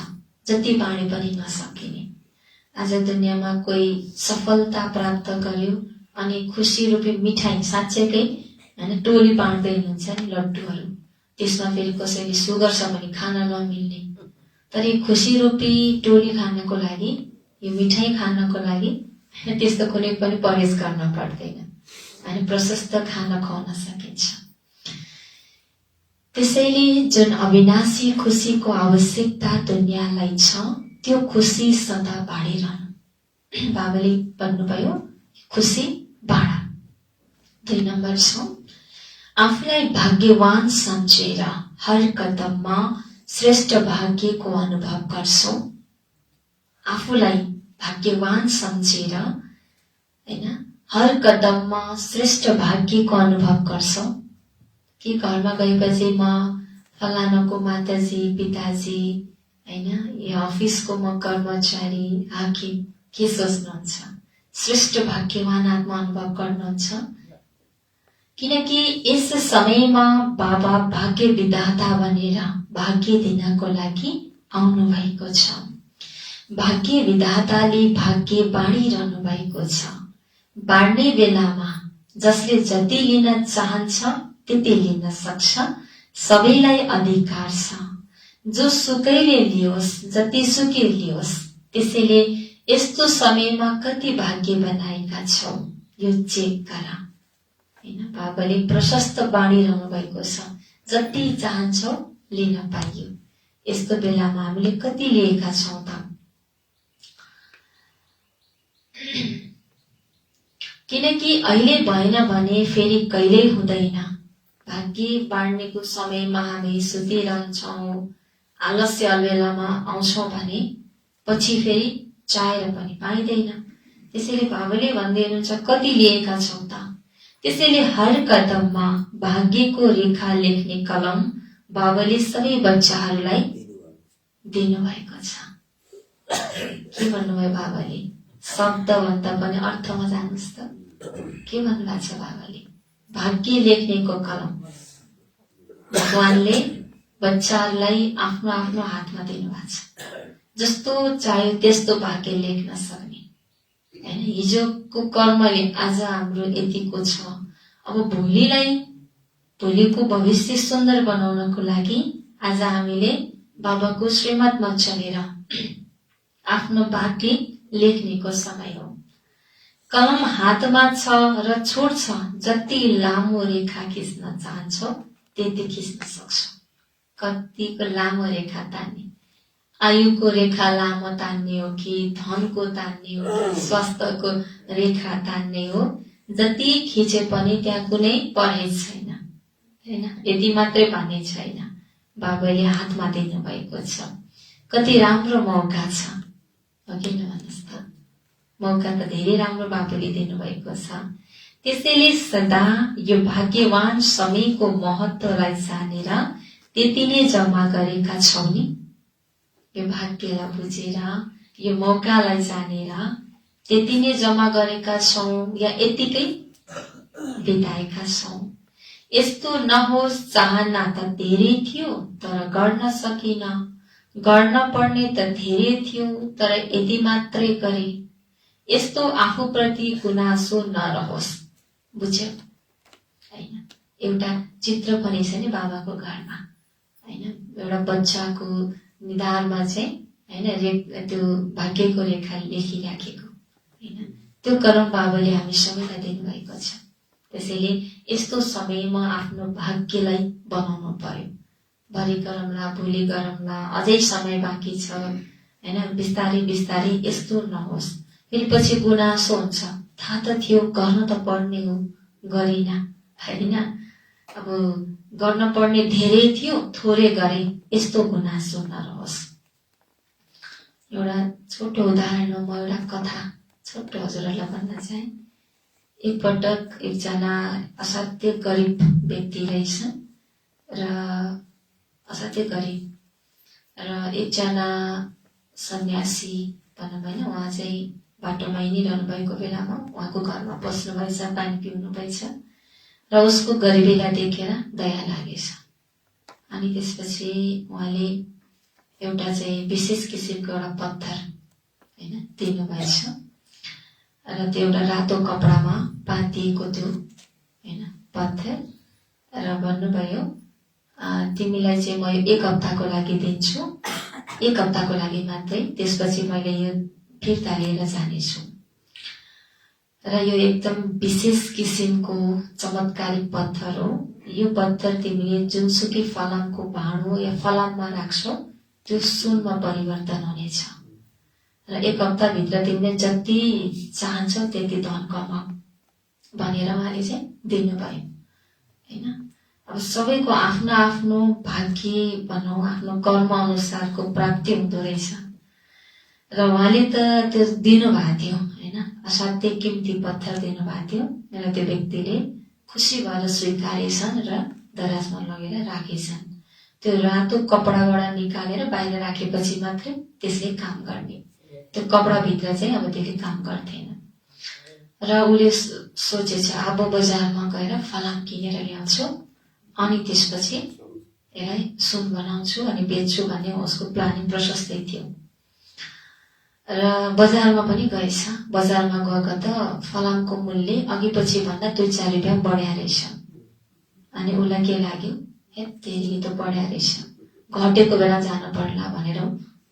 जति बाँडे पनि नसकिने। आज दुनियाँमा कोही सफलता प्राप्त गर्यो अनि खुसी रूपी मिठाई साँच्चैकै हैन टोली बाँड्दै हुनुहुन्छ नि, लड्डुहरू। त्यसमा फेरि कसैले सुगर छ भने खान नमिल्ने, तर यो खुसी रूपी टोली खानको लागि, यो मिठाई खानको लागि त्यस्तो कुनै पनि परहेज गर्न पर्दैन अनि प्रशस्त खाना खुवाउन सकिन्छ। त्यसैले जुन अविनाशी खुसीको आवश्यकता दुनियाँलाई छ त्यो खुसी सदा बाँडिरहनु। बाबाले भन्नुभयो खुसी बाँड। 2 नम्बर छ आफूलाई भाग्यवान सम्झेर हर कदममा श्रेष्ठ भाग्यको अनुभव गर्छौ। आफूलाई भाग्यवान सम्झेर हैन हर कदममा श्रेष्ठ भाग्यको अनुभव गर्छौ। कि घरमा गएपछि म फलानाको माताजी पिताजी हैन या अफिसको म कर्मचारी हाकिम के सोच्नुहुन्छ? श्रेष्ठ भाग्यवान आत्मा अनुभव गर्नुहुन्छ। किनकि यस समयमा बाबा भाग्य विधाता बनेर भाग्य दिनको लागि आउनु भएको छ। भाग्य विधाताले भाग्य बाँडिरहनु भएको छ। बाँड्ने बेलामा जसले जति लिन चाहन्छ त्यति लिन सक्छ। सबैलाई अधिकार छ। जो सुकैले लियोस् जति सुकै लियोस्। त्यसैले यस्तो समयमा कति भाग्य बनाएका छौ यो चेक गर हैन। बाबाले प्रशस्त बाँडिरहनु भएको छ। जति चाहन्छौ लिन पाइयो। यस्तो बेलामा हामीले कति लिएका छौं त? किनकि अहिले भएन भने फेरि कहिल्यै हुँदैन। भाग्य बाँड्नेको समयमा हामी सुतिरहन्छौं, आलस्य अलबेलामा आउँछौं भने पछि फेरि चाहेर पनि पाइँदैन। त्यसैले बाबाले भन्दै हुनुहुन्छ कति लिएका छौ त? त्यसैले हर कदममा भाग्यको रेखा लेख्ने कलम बाबाले सबै बच्चाहरूलाई दिनुभएको छ। के भन्नुभयो बाबाले? शब्द भन्दा पनि अर्थमा जानुस् त। के भन्नुभएको छ बाबाले? भाग्य लेख्नेको कलम भगवानले बच्चाहरूलाई आफ्नो आफ्नो हातमा दिनुभएको छ। जस्तो चाह्यो त्यस्तो भाग्य लेख्न सक्ने हैन। हिजोको कर्मले आज हाम्रो यतिको छ। अब भोलिको भविष्य सुन्दर बनाउनको लागि आज हामीले बाबाको श्रीमतमा चलेर आफ्नो भाग्य लेख्नेको समय हो। कलम हातमा छ र छोड्छ। जति लामो रेखा खिच्न चाहन्छौ त्यति खिच्न सक्छौ। कतिको लामो रेखा तान्ने? आयुको रेखा लामो तान्ने हो कि धनको तान्ने हो कि स्वास्थ्यको रेखा तान्ने हो? जति खिचे पनि त्यहाँ कुनै परहेज छैन हैन। यति मात्रै भन्ने छैन। बाबाले हातमा दिनु भएको छ। कति राम्रो मौका छ हो किन भन्नुस् त? मौका त धेरै राम्रो बाबुले दिनुभएको छ। त्यसैले सदा यो भाग्यवान समयको महत्त्वलाई जानेर त्यति नै जम्मा गरेका छौ नि। यो भाग्यलाई बुझेर यो मौकालाई जानेर त्यति नै जम्मा गरेका छौं या यतिकै बिताएका छौं। यस्तो नहोस् चाहना त धेरै थियो तर गर्न सकिन। गर्न पर्ने त धेरै थियो तर यति मात्रै गरे। यस्तो आफूप्रति गुनासो नरहोस्। बुझ्यौ हैन? एउटा चित्र पनि छ नि बाबाको घरमा हैन। एउटा बच्चाको निधारमा चाहिँ हैन त्यो भाग्यको रेखा लेखिराखेको हैन। त्यो कलम बाबाले हामी सबैलाई दिनुभएको छ। त्यसैले यस्तो समयमा आफ्नो भाग्यलाई बनाउनु पर्यो। भरि गरौँला भोलि गरौँला अझै समय बाँकी छ हैन। बिस्तारै बिस्तारै यस्तो नहोस्। फेरि पछि गुनासो हुन्छ। थाहा त थियो गर्न त पर्ने हो गरिन हैन। अब गर्न पर्ने धेरै थियो थोरै गरे यस्तो गुनासो नरहोस्। एउटा छोटो उदाहरण हो। म एउटा कथा छोटो हजुरहरूलाई भन्न चाहे। एकपटक एकजना असाध्य गरिब व्यक्ति रहेछ र असाध्य गरिब र एकजना सन्यासी भनौँ होइन। उहाँ चाहिँ बाटोमा हिँडिरहनु भएको बेलामा उहाँको घरमा बस्नु भएछ, पानी पिउनु भएछ र उसको गरिबीलाई देखेर दया लागेछ। अनि त्यसपछि उहाँले एउटा चाहिँ विशेष किसिमको एउटा पत्थर हैन दिनुभएछ र त्यो एउटा रातो कपडामा बाँधिएको त्यो हैन पत्थर र भन्नुभयो तिमीलाई चाहिँ म 1 हप्ताको लागि दिन्छु। 1 हप्ताको लागि मात्रै। त्यसपछि मैले यो फिर्ता लिएर जानेछु। र यो एकदम विशेष किसिमको चमत्कारिक पत्थर हो। यो पत्थर तिमीले जुनसुकै फलामको भाँडो या फलाममा राख्छौ त्यो सुनमा परिवर्तन हुनेछ र 1 हप्ताभित्र तिमीले जति चाहन्छौ त्यति धन कमाऊ भनेर उहाँले चाहिँ दिनुभयो हैन। अब सबैको आफ्नो आफ्नो भाग्य भनौँ आफ्नो कर्म अनुसारको प्राप्ति हुँदो रहेछ र उहाँले त त्यो दिनुभएको थियो हैन। असाध्यै कीमती पत्थर दिनुभएको थियो र त्यो व्यक्तिले खुसी भएर स्वीकारेछन् र दराजमा लगेर राखेछन्। त्यो रातो कपडाबाट निकालेर बाहिर राखेपछि मात्रै त्यसले काम गर्ने, त्यो कपडाभित्र चाहिँ अब त्यसले काम गर्थेन। र उसले सोचेछ अब बजारमा गएर फलाम किनेर ल्याउँछु अनि त्यसपछि यसलाई सुन बनाउँछु अनि बेच्छु भन्ने उसको प्लानिङ प्रशस्तै थियो। र बजारमा पनि गएछ। बजारमा गएको त फलामको मूल्य अघि पछि भन्दा 2-4 रुपियाँ बढ्या रहेछ। अनि उसलाई के लाग्यो, हे तेरी त बढ्या रहेछ, घटेको बेला जानु पर्ला भनेर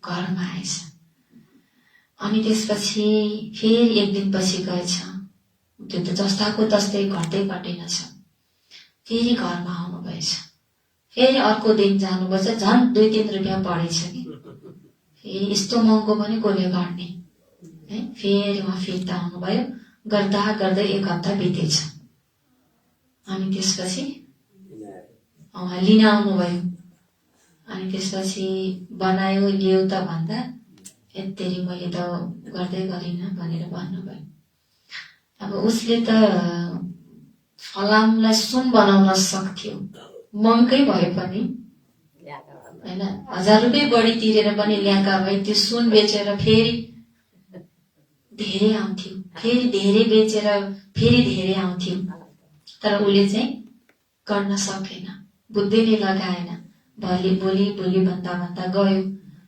घरमा आएछ। अनि त्यसपछि फेरि 1 दिनपछि गएछ, त्यो त जस्ताको तस्तै घट्दै घटेनछ। फेरि घरमा आउनु भएछ, फेरि अर्को दिन जानुभएछ, झन् 2-3 रुपियाँ बढेछ कि फेरि यस्तो महँगो पनि कसले गर्ने है। फेरि उहाँ फिर्ता आउनुभयो, गर्दा गर्दै 1 हप्ता बितेछ। अनि त्यसपछि उहाँ लिन आउनुभयो। अनि त्यसपछि बनायो ल्याउ त भन्दा यत्तेरी मैले त गर्दै गरिनँ भनेर भन्नुभयो। अब उसले त फलामलाई सुन बनाउन सक्थ्यो, महँगै भए पनि हैन, 1000 रुपियाँ बढी तिरेर पनि ल्याएका भए त्यो सुन बेचेर फेरि धेरै आउँथ्यो, फेरि धेरै बेचेर फेरि धेरै आउँथ्यो। तर उसले चाहिँ गर्न सकेन, बुद्धिले लगाएन। भोलि भन्दा भन्दा गयो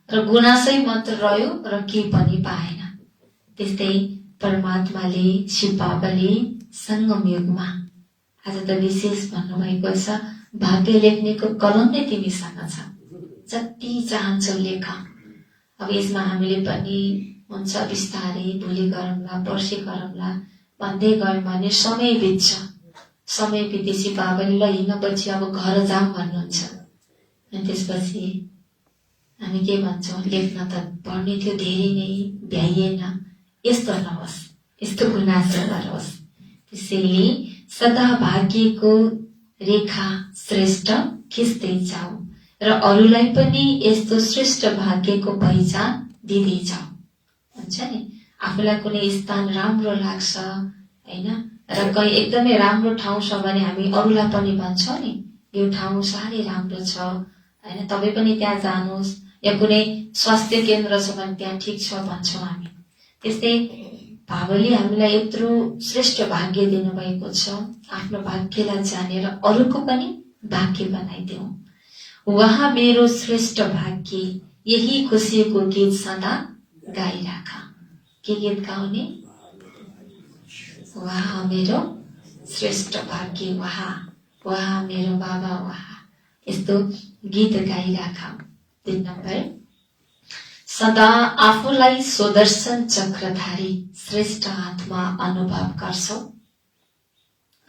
र गुनासै मात्र रह्यो र केही पनि पाएन। त्यस्तै परमात्माले शिव बाबाले सङ्गम युगमा आज त विशेष भन्नुभएको छ, भाग्य लेख्नेको कलम नै तिमीसँग छ, जति चाहन्छौ लेख। अब यसमा हामीले पनि हुन्छ बिस्तारै भोलि गरौँला पर्सि गरौँला भन्दै गयौँ भने समय बित्छ। समय बितेपछि बाबाले ल हिँड्नपछि अब घर जाऊँ भन्नुहुन्छ। अनि त्यसपछि हामी के भन्छौँ, लेख्न त पर्ने थियो धेरै नै भ्याइएन, यस्तो नहोस्, यस्तो गुनासो नहोस्। त्यसैले सदा भाग्यको रेखा श्रेष्ठ खिच्दै जाऊ र अरूलाई पनि यस्तो श्रेष्ठ भाग्यको पहिचान दिँदै जाऊ। हुन्छ नि, आफूलाई कुनै स्थान राम्रो लाग्छ हैन, र कहीँ एकदमै राम्रो ठाउँ छ भने हामी अरूलाई पनि भन्छौँ नि यो ठाउँ साह्रै राम्रो छ हैन, तपाईँ पनि त्यहाँ जानुहोस्, या कुनै स्वास्थ्य केन्द्र छ भने त्यहाँ ठिक छ भन्छौँ हामी। त्यस्तै बाबाले हामीलाई यत्रो श्रेष्ठ भाग्य दिनुभएको छ, आफ्नो भाग्यलाई जानेर अरूको पनि भाग्य बनाइदेऊ। वहाँ मेरो श्रेष्ठ भाग्य, यही खुसीको गीत सदा गाइराख। के गीत गाउने? वहाँ मेरो श्रेष्ठ भाग्य, वहाँ मेरो बाबा वहाँ, यस्तो गीत गाइराख। 3 नम्बर, सदा आफूलाई सुदर्शन चक्रधारी श्रेष्ठ आत्मा अनुभव गर्छौ।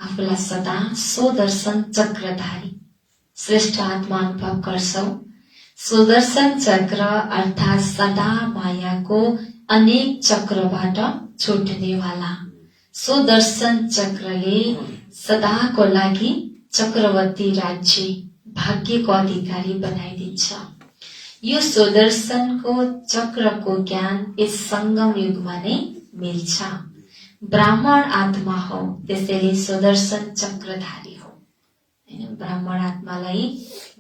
आफूलाई सदा सुदर्शन चक्रधारी श्रेष्ठ आत्मा अनुभव गर्छौ। सुदर्शन चक्र अर्थात् सदा मायाको अनेक चक्रबाट छुट्नेवाला। सुदर्शन चक्रले सदाको लागि चक्रवर्ती राज्य भाग्यको अधिकारी बनाइदिन्छ। यो सुदर्शनको चक्रको ज्ञान यस सङ्गम युगमा नै मिल्छ। ब्राह्मण आत्मा हो, त्यसैले सुदर्शन चक्रधारी हो हैन। ब्राह्मण आत्मालाई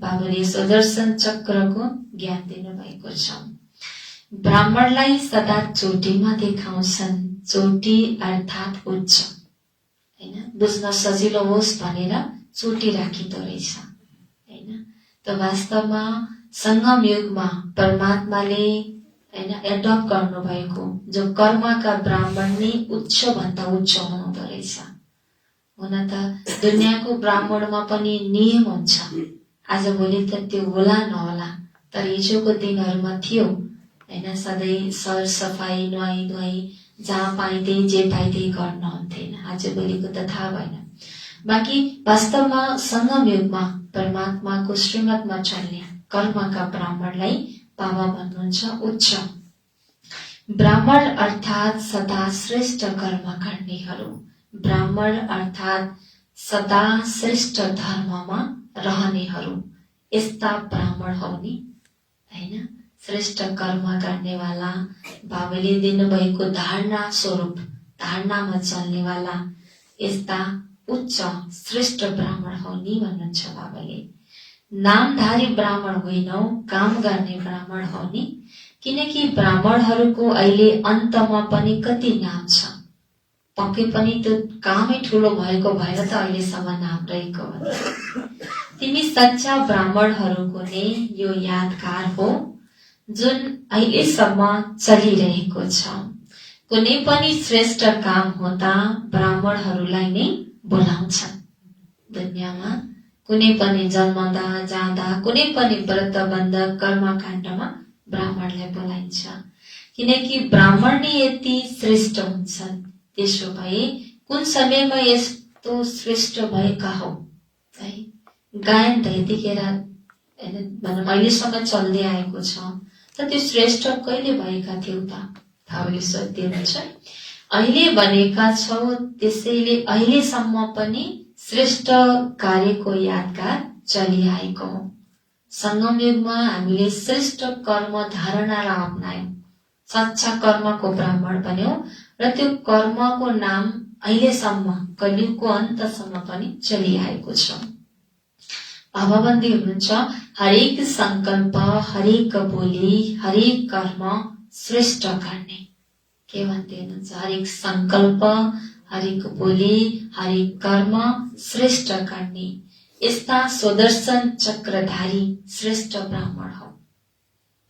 बाबाले सुदर्शन चक्रको ज्ञान दिनुभएको छ। ब्राह्मणलाई सदा चोटीमा देखाउँछन्, चोटी अर्थात् उच्च हैन, बुझ्न सजिलो होस् भनेर चोटी राखिदो रहेछ हैन। त वास्तवमा सङ्गम युगमा परमात्माले हैन एडप्ट गर्नुभएको जो कर्मका ब्राह्मण नै उच्च भन्दा उच्च हुनुहुँदो रहेछ। हुन त दुनियाँको ब्राह्मणमा पनि नियम हुन्छ, आजभोलि त त्यो होला नहोला, तर हिजोको दिनहरूमा थियो हैन। सधैँ सर सफाई नुहाई धुवाई जहाँ पाइँदै जे पाइँदै गर्नुहुन्थेन। आजभोलिको त थाहा भएन। बाँकी वास्तवमा सङ्गम युगमा परमात्माको श्रीमतमा चल्ने कर्मका ब्राह्मणलाई बाबा भन्नुहुन्छ उच्च। ब्राह्मण अर्थात् सदा श्रेष्ठ कर्म गर्नेहरू, ब्राह्मण अर्थात् सदा श्रेष्ठ धर्ममा रहनेहरू, यस्ता ब्राह्मण हो नि, हैन? श्रेष्ठ कर्म गर्नेवाला, बाबाले दिनुभएको धारणा स्वरूप धारणामा चल्नेवाला यस्ता उच्च श्रेष्ठ ब्राह्मण हो नि भन्नुहुन्छ बाबाले। नामधारी ब्राह्मण होइनौ, काम गर्ने ब्राह्मण हो नि। किनकि ब्राह्मणहरूको अहिले अन्तमा पनि कति नाम छ, पक्कै पनि त्यो कामै ठुलो भएको भएर त अहिलेसम्म नाम रहेको हो। तिमी सच्चा ब्राह्मणहरूको नै यो यादगार हो जुन अहिलेसम्म चलिरहेको छ। कुनै पनि श्रेष्ठ काम हुँदा ब्राह्मणहरूलाई नै बोलाउँछन्। दुनियाँमा कुनै पनि जन्मदा जाँदा कुनै पनि व्रत बन्ध कर्मकाण्डमा ब्राह्मणलाई बोलाइन्छ, किनकि ब्राह्मण नै यति श्रेष्ठ हुन्छन्। त्यसो भए कुन समयमा यस्तो श्रेष्ठ भएका हौ है? गायन त यतिखेर भनौँ अहिलेसम्म चल्दै आएको छ, त त्यो श्रेष्ठ कहिले भएका थियौ त? थाहाले सोध्नुहुन्छ। अहिले बनेका छौ, त्यसैले अहिलेसम्म पनि श्रेष्ठ कार्यको यादगार चलिआएको हो। सङ्गम युगमा हामीले श्रेष्ठ कर्म धारणालाई अपनायौं, सच्चा कर्मको ब्राह्मण बन्यौं र त्यो कर्मको नाम अहिलेसम्म कलियुगको अन्तसम्म पनि चलिआएको छ। बाबा भन्दै हुनुहुन्छ हरेक संकल्प, हरेक बोली, हरेक कर्म श्रेष्ठ गर्ने। के भन्दै हुनुहुन्छ? हरेक संकल्प, हरेक बोली, हरेक कर्म श्रेष्ठ गर्ने यस्ता सुदर्शन चक्रधारी श्रेष्ठ ब्राह्मण हो।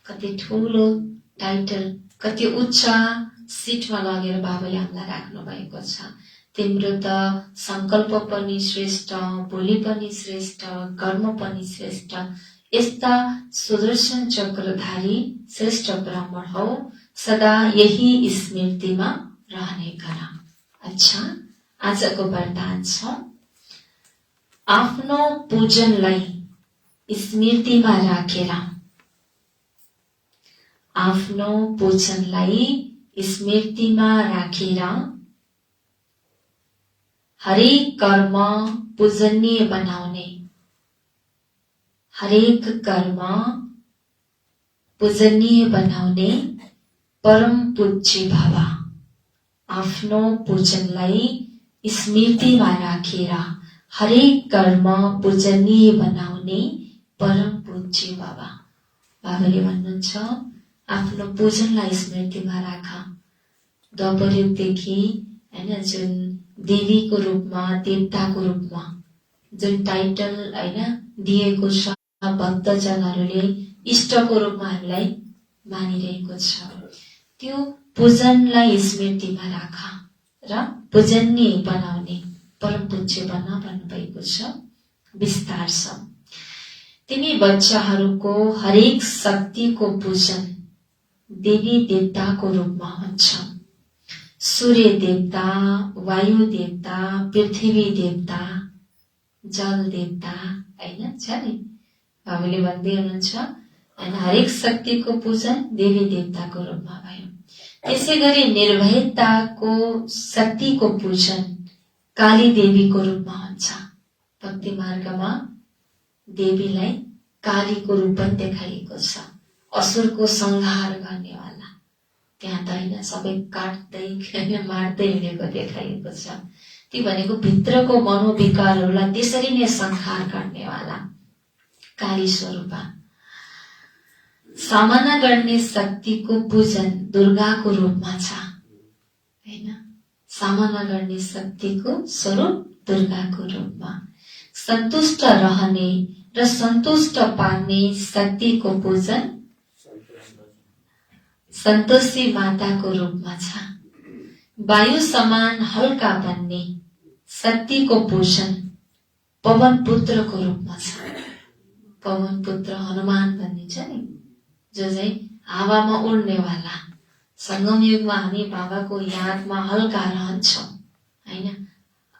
कति ठुलो टाइटल, कति उच्च सिटमा लगेर बाबाले हामीलाई राख्नु भएको छ। तिम्रो त संकल्प पनि श्रेष्ठ, बोली पनि श्रेष्ठ, कर्म पनि श्रेष्ठ, यस्ता सुदर्शन चक्रधारी श्रेष्ठ ब्राह्मण हो। सदा यही स्मृतिमा रहने गर। अच्छा, आजको वरदान छ आफ्नो पूजनलाई स्मृतिमा राखेर, आफ्नो पूजनलाई स्मृतिमा राखेर हरेक कर्म पूजनीय बनाउने, हरेक कर्म पूजनीय बनाउने परम पूज्य बाबा। आफ्नो पूजनलाई स्मृतिमा राखेर हरेक कर्म पूजनीय बनाउने परम पूज्य बाबा। बाबाले भन्नुहुन्छ आफ्नो पूजनलाई स्मृतिमा राख। द्वापर युगदेखि हैन जुन देवीको रूपमा, देवताको रूपमा जुन टाइटल हैन दिएको छ, भक्तजनहरूले इष्टको रूपमा हामीलाई मानिरहेको छ, त्यो पूजनलाई स्मृतिमा राख र पूजनीय बनाउने परम पूज्य बन्न भन्नुभएको छ। विस्तार छ। तिमी बच्चाहरूको हरेक शक्तिको पूजन देवी देवताको रूपमा हुन्छ। सूर्य देवता, वायु देवता, पृथ्वी देवता, जल देवता हैन छ नि। बाबाले भन्दै हुनुहुन्छ हैन हरेक शक्तिको पूजन देवी देवताको रूपमा भयो। त्यसै गरी निर्भयताको शक्तिको पूजन काली देवीको रूपमा हुन्छ। भक्ति मार्गमा देवीलाई कालीको रूप पनि देखाइएको छ, असुरको संहार गर्नेवाला। त्यहाँ त हैन सबै काट्दै मार्दै हिँडेको देखाइएको छ। ती भनेको भित्रको मनोविकारहरूलाई त्यसरी नै संहार गर्नेवाला काली स्वरूपा। सामना गर्ने शक्तिको पूजन दुर्गाको रूपमा छ हैन। सामना गर्ने शक्तिको स्वरूप दुर्गाको रूपमा। सन्तुष्ट रहने र सन्तुष्ट पार्ने शक्तिको पूजन सन्तोषी माताको रूपमा छ। वायु समान हल्का बन्ने शक्तिको पूजन पवन पुत्रको रूपमा छ। पवन पुत्र हनुमान भनिन्छ नि, जो चाहिँ हावामा उड्नेवाला संगम युगमा हामी बाबाको यादमा हल्का रहन्छौँ हैन।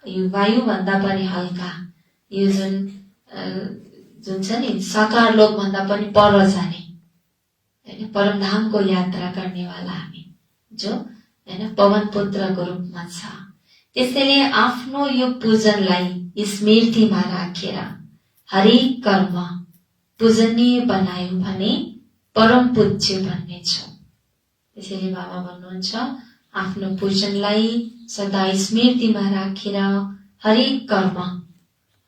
यो वायुभन्दा पनि हल्का, यो जुन छ नि साकार लोकभन्दा पनि पर जाने हैन, परमधामको यात्रा गर्नेवाला हामी जो हैन पवन पुत्रको रूपमा छ। त्यसैले आफ्नो यो पूजनलाई स्मृतिमा राखेर हरेक कर्म पूजनीय बनायो भने परम पूज्य बन्नेछौँ। त्यसैले बाबा भन्नुहुन्छ आफ्नो पूजनलाई सदा स्मृतिमा राखेर हरेक कर्म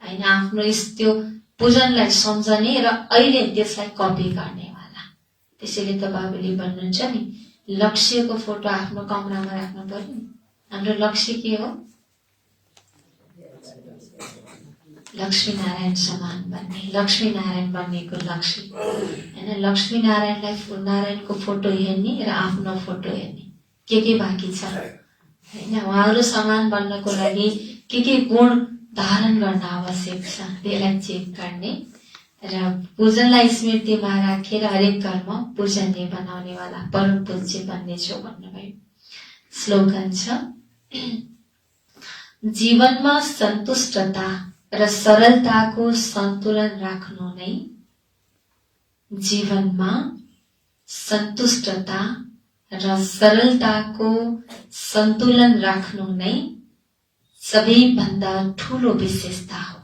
हैन आफ्नो त्यो पूजनलाई सम्झने र अहिले त्यसलाई कपी गर्नेवाला। त्यसैले त बाबाले भन्नुहुन्छ नि लक्ष्यको फोटो आफ्नो कमरामा राख्नु पर्यो। हाम्रो लक्ष्य के हो? लक्ष्मी नारायण समान बन्ने, लक्ष्मी नारायण बन्नेको लक्ष्य हैन। लक्ष्मी नारायणको फोटो हेर्ने र आफ्नो फोटो हेर्ने, के बाँकी छ हैन। उहाँहरू समान बन्नको लागि के गुण धारण गर्न आवश्यक छ त्यसलाई चेक गर्ने र पूजनलाई स्मृतिमा राखेर हरेक कर्म पूजनीय बनाउनेवाला परम पूज्य बन्नेछौ भन्नुभयो। स्लोगन छ जीवनमा सन्तुष्टता र सरलताको सन्तुलन राख्नु नै, जीवनमा सन्तुष्टता र सरलताको सन्तुलन राख्नु नै सबैभन्दा ठूलो विशेषता हो।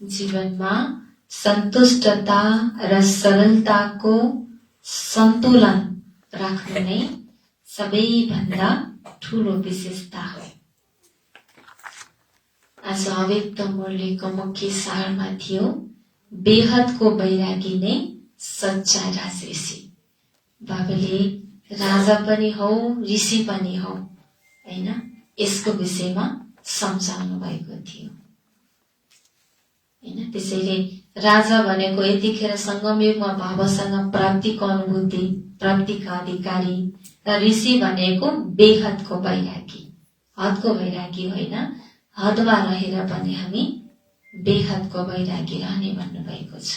जीवनमा सन्तुष्टता र सरलताको सन्तुलन राख्नु नै सबैभन्दा ठूलो विशेषता हो। आज अव्यक्त मुरलीको मुख्य सारमा थियो बेहदको वैरागी नै सच्चा राजऋषि। बाबाले राजा पनि हौ ऋषि पनि हौ हैन, यसको विषयमा सम्झाउनु भएको थियो हैन। त्यसैले राजा भनेको यतिखेर संगमयुगमा बाबासँग प्राप्तिको अनुभूति, प्राप्तिका अधिकारी, र ऋषि भनेको बेहदको वैरागी, हदको वैरागी होइन, हदमा रहेर पनि हामी बेहदको वैरागी रहने भन्नुभएको छ।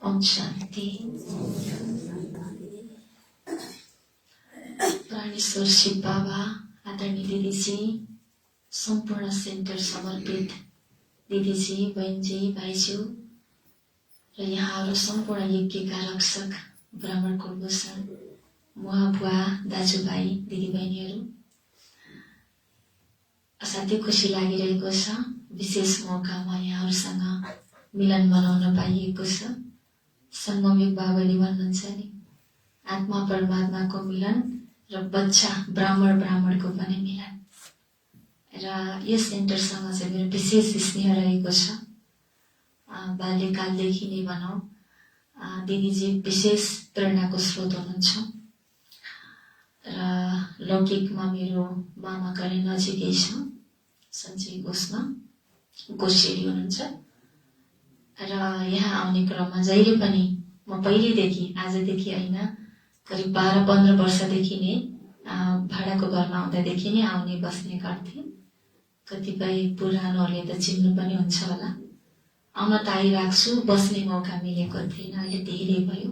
ओम शान्ति। प्राणेश्वर शिव बाबा, आदरणीय दिदीजी, सम्पूर्ण सेन्टर समर्पित दिदीजी, बहिनीजी, भाइज्यू र यहाँहरू सम्पूर्ण यज्ञका रक्षक ब्राह्मण कुलभूषण बुवा, दाजुभाइ, दिदीबहिनीहरू, असाध्यै खुसी लागिरहेको छ। विशेष मौकामा यहाँहरूसँग मिलन मनाउन पाइएको छ। संगमयुग बाबाले भन्नुहुन्छ नि आत्मा परमात्माको मिलन र बच्चा ब्राह्मणको पनि मिलन। र यस सेन्टरसँग चाहिँ मेरो विशेष स्नेह रहेको छ। बाल्यकालदेखि नै भनौँ दिदीजी विशेष प्रेरणाको स्रोत हुनुहुन्छ र लौकिकमा मेरो मामा घरै नजिकै छ, सञ्चय घोषमा गोसेरी हुनुहुन्छ र यहाँ आउने क्रममा जहिले पनि म पहिलेदेखि, आजदेखि होइन, करिब 12-15 वर्षदेखि नै भाडाको घरमा आउँदादेखि नै आउने बस्ने गर्थेँ। कतिपय पुरानोहरूले त चिन्नु पनि हुन्छ होला। आउन त आइराख्छु, बस्ने मौका मिलेको थिएन। अहिले धेरै भयो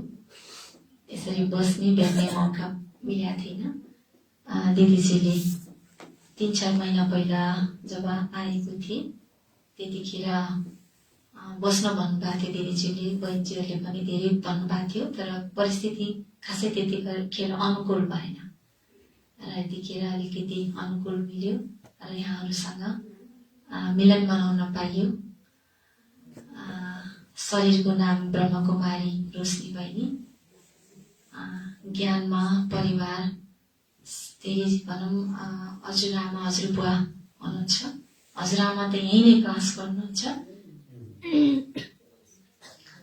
यसरी बस्ने भेट्ने मौका मिलेको थिएन। दिदीजीले 3-4 महिना पहिला जब आएको थिएँ त्यतिखेर बस्न भन्नुभएको थियो दिदीजीले, बहिनीजीहरूले पनि धेरै भन्नुभएको थियो, तर परिस्थिति खासै त्यतिखेर अनुकूल भएन र यतिखेर अलिकति अनुकूल मिल्यो र यहाँहरूसँग मिलन मनाउन पाइयो। शरीरको नाम ब्रह्मकुमारी रोशनी बहिनी, ज्ञानमा परिवार त्यही भनौँ हजुरआमा हजुरबुवा हुनुहुन्छ। हजुरआमा त यहीँ नै क्लास गर्नुहुन्छ,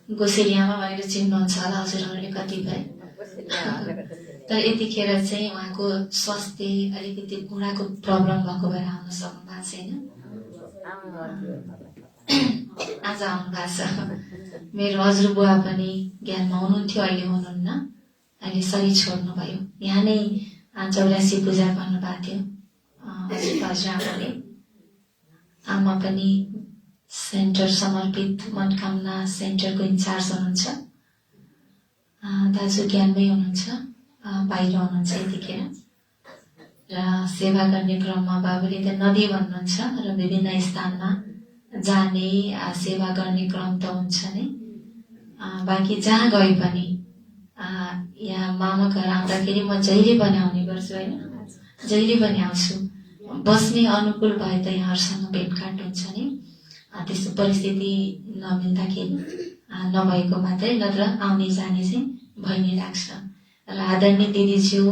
गोसेरी आमा भनेर चिन्नुहुन्छ होला हजुरहरूले कतिपय। तर यतिखेर चाहिँ उहाँको स्वास्थ्य अलिकति घुँडाको प्रब्लम भएको भएर आउन सक्नु भएको छैन। आज आउनु भएको छ। मेरो हजुरबुवा पनि ज्ञानमा हुनुहुन्थ्यो, अहिले हुनुहुन्न, अहिले शरीर छोड्नुभयो। यहाँ नै 84 पूजा गर्नुभएको थियो हजुरआमाले। आमा पनि सेन्टर समर्पित मनकामना सेन्टरको इन्चार्ज हुनुहुन्छ दाजु ज्ञानमै हुनुहुन्छ, बाहिर हुनुहुन्छ यतिखेर र सेवा गर्ने क्रममा बाबुले त नदी भन्नुहुन्छ र विभिन्न स्थानमा जाने सेवा गर्ने क्रम त हुन्छ नै। बाँकी जहाँ गए पनि यहाँ मामा घर आउँदाखेरि म जहिले पनि आउने गर्छु होइन, जहिले पनि आउँछु। बस्ने अनुकूल भए त यहाँहरूसँग भेटघाट हुन्छ नि, त्यस्तो परिस्थिति नमिल्दाखेरि नभएको मात्रै, नत्र आउने जाने चाहिँ भइ नै लाग्छ। र आदरणीय दिदीज्यू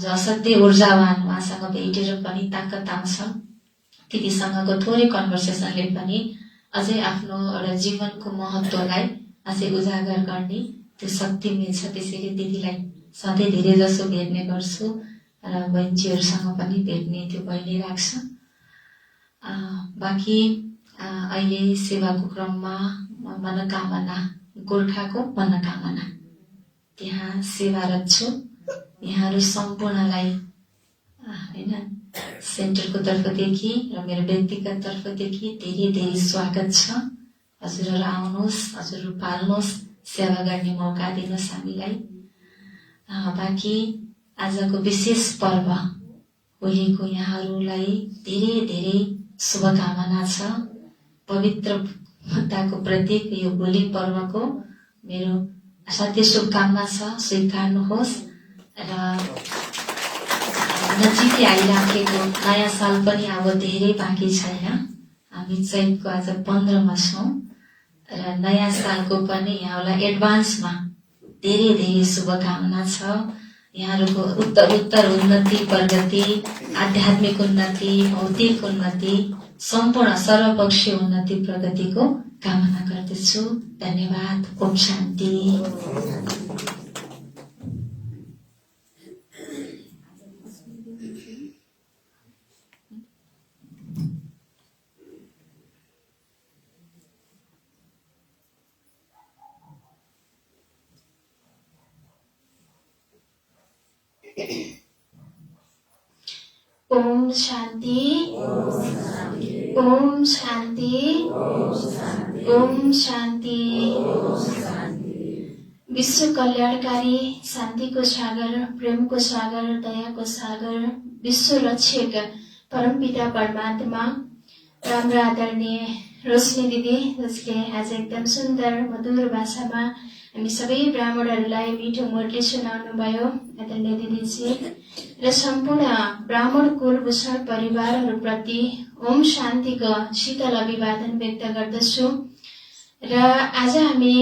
जो असाध्यै ऊर्जावान, उहाँसँग भेटेर पनि ताकत आउँछ। दिदीसँगको थोरै कन्भर्सेसनले पनि अझै आफ्नो एउटा जीवनको महत्त्वलाई अझै उजागर गर्ने त्यो शक्ति मिल्छ। त्यसैले दिदीलाई सधैँ धेरै जसो भेट्ने गर्छु र बहिनीजीहरूसँग पनि भेट्ने त्यो भइ नै लाग्छ। बाँकी अहिले सेवाको क्रममा मनोकामना, गोर्खाको मनोकामना त्यहाँ सेवारत छु। यहाँहरू सम्पूर्णलाई होइन सेन्टरको तर्फदेखि र मेरो व्यक्तिगत तर्फदेखि धेरै धेरै स्वागत छ। हजुरहरू आउनुहोस्, हजुरहरू पाल्नुहोस्, सेवा गर्ने मौका दिनुहोस् हामीलाई। बाँकी आजको विशेष पर्व होलीको यहाँहरूलाई धेरै धेरै शुभकामना छ। पवित्रताको प्रतीक यो होली पर्वको मेरो असाध्यै शुभकामना छ, स्वीकार्नुहोस्। र नजिकै आइराखेको नयाँ साल पनि अब धेरै बाँकी छैन। हामी चैतको आज 15मा छौँ र नयाँ सालको पनि यहाँलाई एडभान्समा धेरै धेरै शुभकामना छ। यहाँहरूको उत्तर उन्नति, प्रगति, आध्यात्मिक उन्नति, भौतिक उन्नति, सम्पूर्ण सर्वपक्षीय उन्नति प्रगतिको कामना गर्दछु। धन्यवाद। ओम शान्ति। ओम शान्ति, ओम शान्ति, ओम शान्ति। विश्व कल्याणकारी, शान्तिको सागर, प्रेमको सागर, दयाको सागर, विश्व रक्षक परमपिता परमात्मा, राम्रो आदरणीय रोशनी दिदी, जसले आज एकदम सुन्दर मधुर भाषामा हामी सबै ब्राह्मणहरूलाई मिठो मुरली सुनाउनु भयो। आदरणीय दिदीजी र सम्पूर्ण ब्राह्मण कुलभूषण परिवारहरूप्रति ओम शान्तिको शीतल अभिवादन व्यक्त गर्दछु। र आज हामी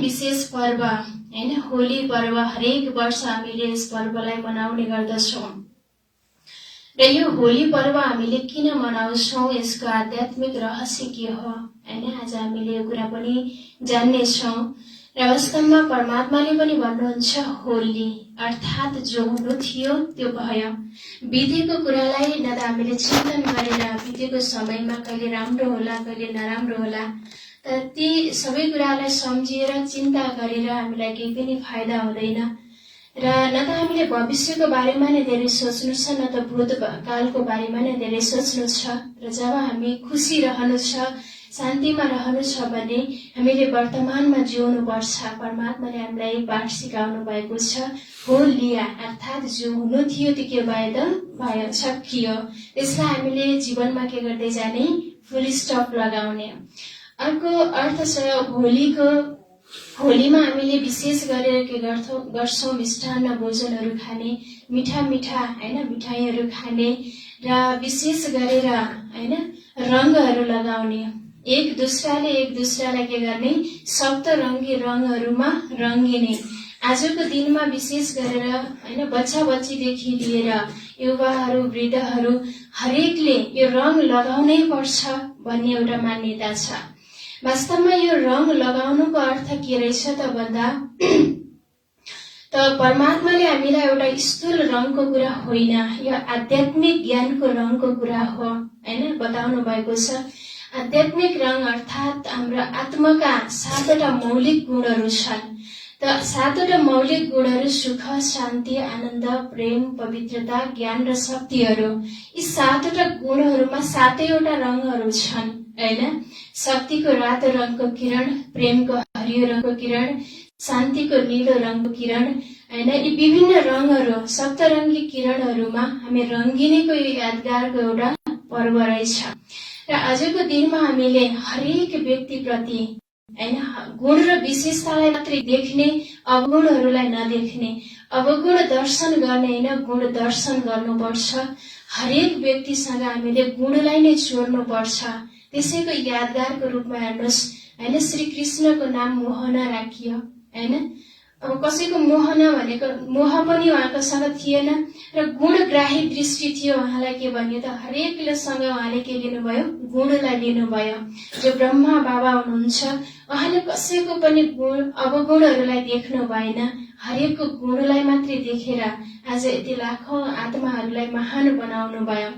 विशेष पर्व होइन, होली पर्व, हरेक वर्ष हामीले यस पर्वलाई मनाउने गर्दछौँ। र यो होली पर्व हामीले किन मनाउँछौँ, यसको आध्यात्मिक रहस्य के हो होइन, आज हामीले यो कुरा पनि जान्नेछौँ। र वास्तवमा परमात्माले पनि भन्नुहुन्छ होली अर्थात् जो हुनु थियो त्यो भयो। बितेको कुरालाई न त हामीले चिन्तन गरेर बितेको समयमा कहिले राम्रो होला कहिले नराम्रो होला, तर ती सबै कुरालाई सम्झिएर चिन्ता गरेर हामीलाई केही पनि फाइदा हुँदैन। र न त हामीले भविष्यको बारेमा नै धेरै सोच्नु छ, न त भूतकालको बारेमा नै धेरै सोच्नु छ। र जब हामी खुसी रहनु छ, शान्तिमा रहनु छ भने हामीले वर्तमानमा जिउनु पर्छ। परमात्माले हामीलाई पाठ सिकाउनु भएको छ, हो लिया अर्थात् जो हुनु थियो त्यो के भयो त भयो, सकियो। त्यसलाई हामीले जीवनमा के गर्दै जाने, फुल स्टप लगाउने। अर्को अर्थ छ होलीको। होलीमा हामीले विशेष गरेर के गर्छौँ, मिष्टान्न भोजनहरू खाने, मिठा मिठा होइन मिठाईहरू खाने र विशेष गरेर होइन रङहरू लगाउने। एक दुस्रालाई के गर्ने, सप्तरङ्गी रङहरूमा रङ्गिने। आजको दिनमा विशेष गरेर होइन बच्चा बच्चीदेखि लिएर युवाहरू, वृद्धहरू हरेकले यो रङ लगाउनै पर्छ भन्ने एउटा मान्यता छ। वास्तवमा यो रङ लगाउनुको अर्थ के रहेछ त भन्दा त परमात्माले हामीलाई एउटा स्थूल रङको कुरा होइन, यो आध्यात्मिक ज्ञानको रङको कुरा हो होइन, बताउनु भएको छ। आध्यात्मिक रङ अर्थात् हाम्रो आत्माका 7वटा मौलिक गुणहरू छन्। त 7वटा मौलिक गुणहरू सुख, शान्ति, आनन्द, प्रेम, पवित्रता, ज्ञान र शक्तिहरू। यी 7वटा गुणहरूमा 7वटा रङहरू छन् होइन। शक्तिको रातो रङको किरण, प्रेमको हरियो रङको किरण, शान्तिको नीलो रङको किरण होइन, यी विभिन्न रङहरू सप्तरङ्गी किरणहरूमा हामी रङ्गिनेको यो यादगारको एउटा पर्व रहेछ। र आजको दिनमा हामीले हरेक व्यक्तिप्रति होइन गुण र विशेषतालाई मात्रै देख्ने, अवगुणहरूलाई नदेख्ने, अवगुण दर्शन गर्ने होइन, गुण दर्शन गर्नुपर्छ। हरेक व्यक्तिसँग हामीले गुणलाई नै जोड्नुपर्छ। त्यसैको यादगारको रूपमा हेर्नुहोस् होइन, श्री कृष्णको नाम मोहना राखियो होइन। अब कसैको मोहना भनेको मोह पनि उहाँकोसँग थिएन र गुणग्राही दृष्टि थियो। उहाँलाई के भन्यो त, हरेकसँग उहाँले के लिनुभयो, गुणलाई लिनुभयो। जो ब्रह्मा बाबा हुनुहुन्छ उहाँले कसैको पनि गुण अवगुणहरूलाई देख्नु भएन, हरेकको गुणलाई मात्रै देखेर आज यति लाखौं आत्माहरूलाई महान बनाउनु भयो।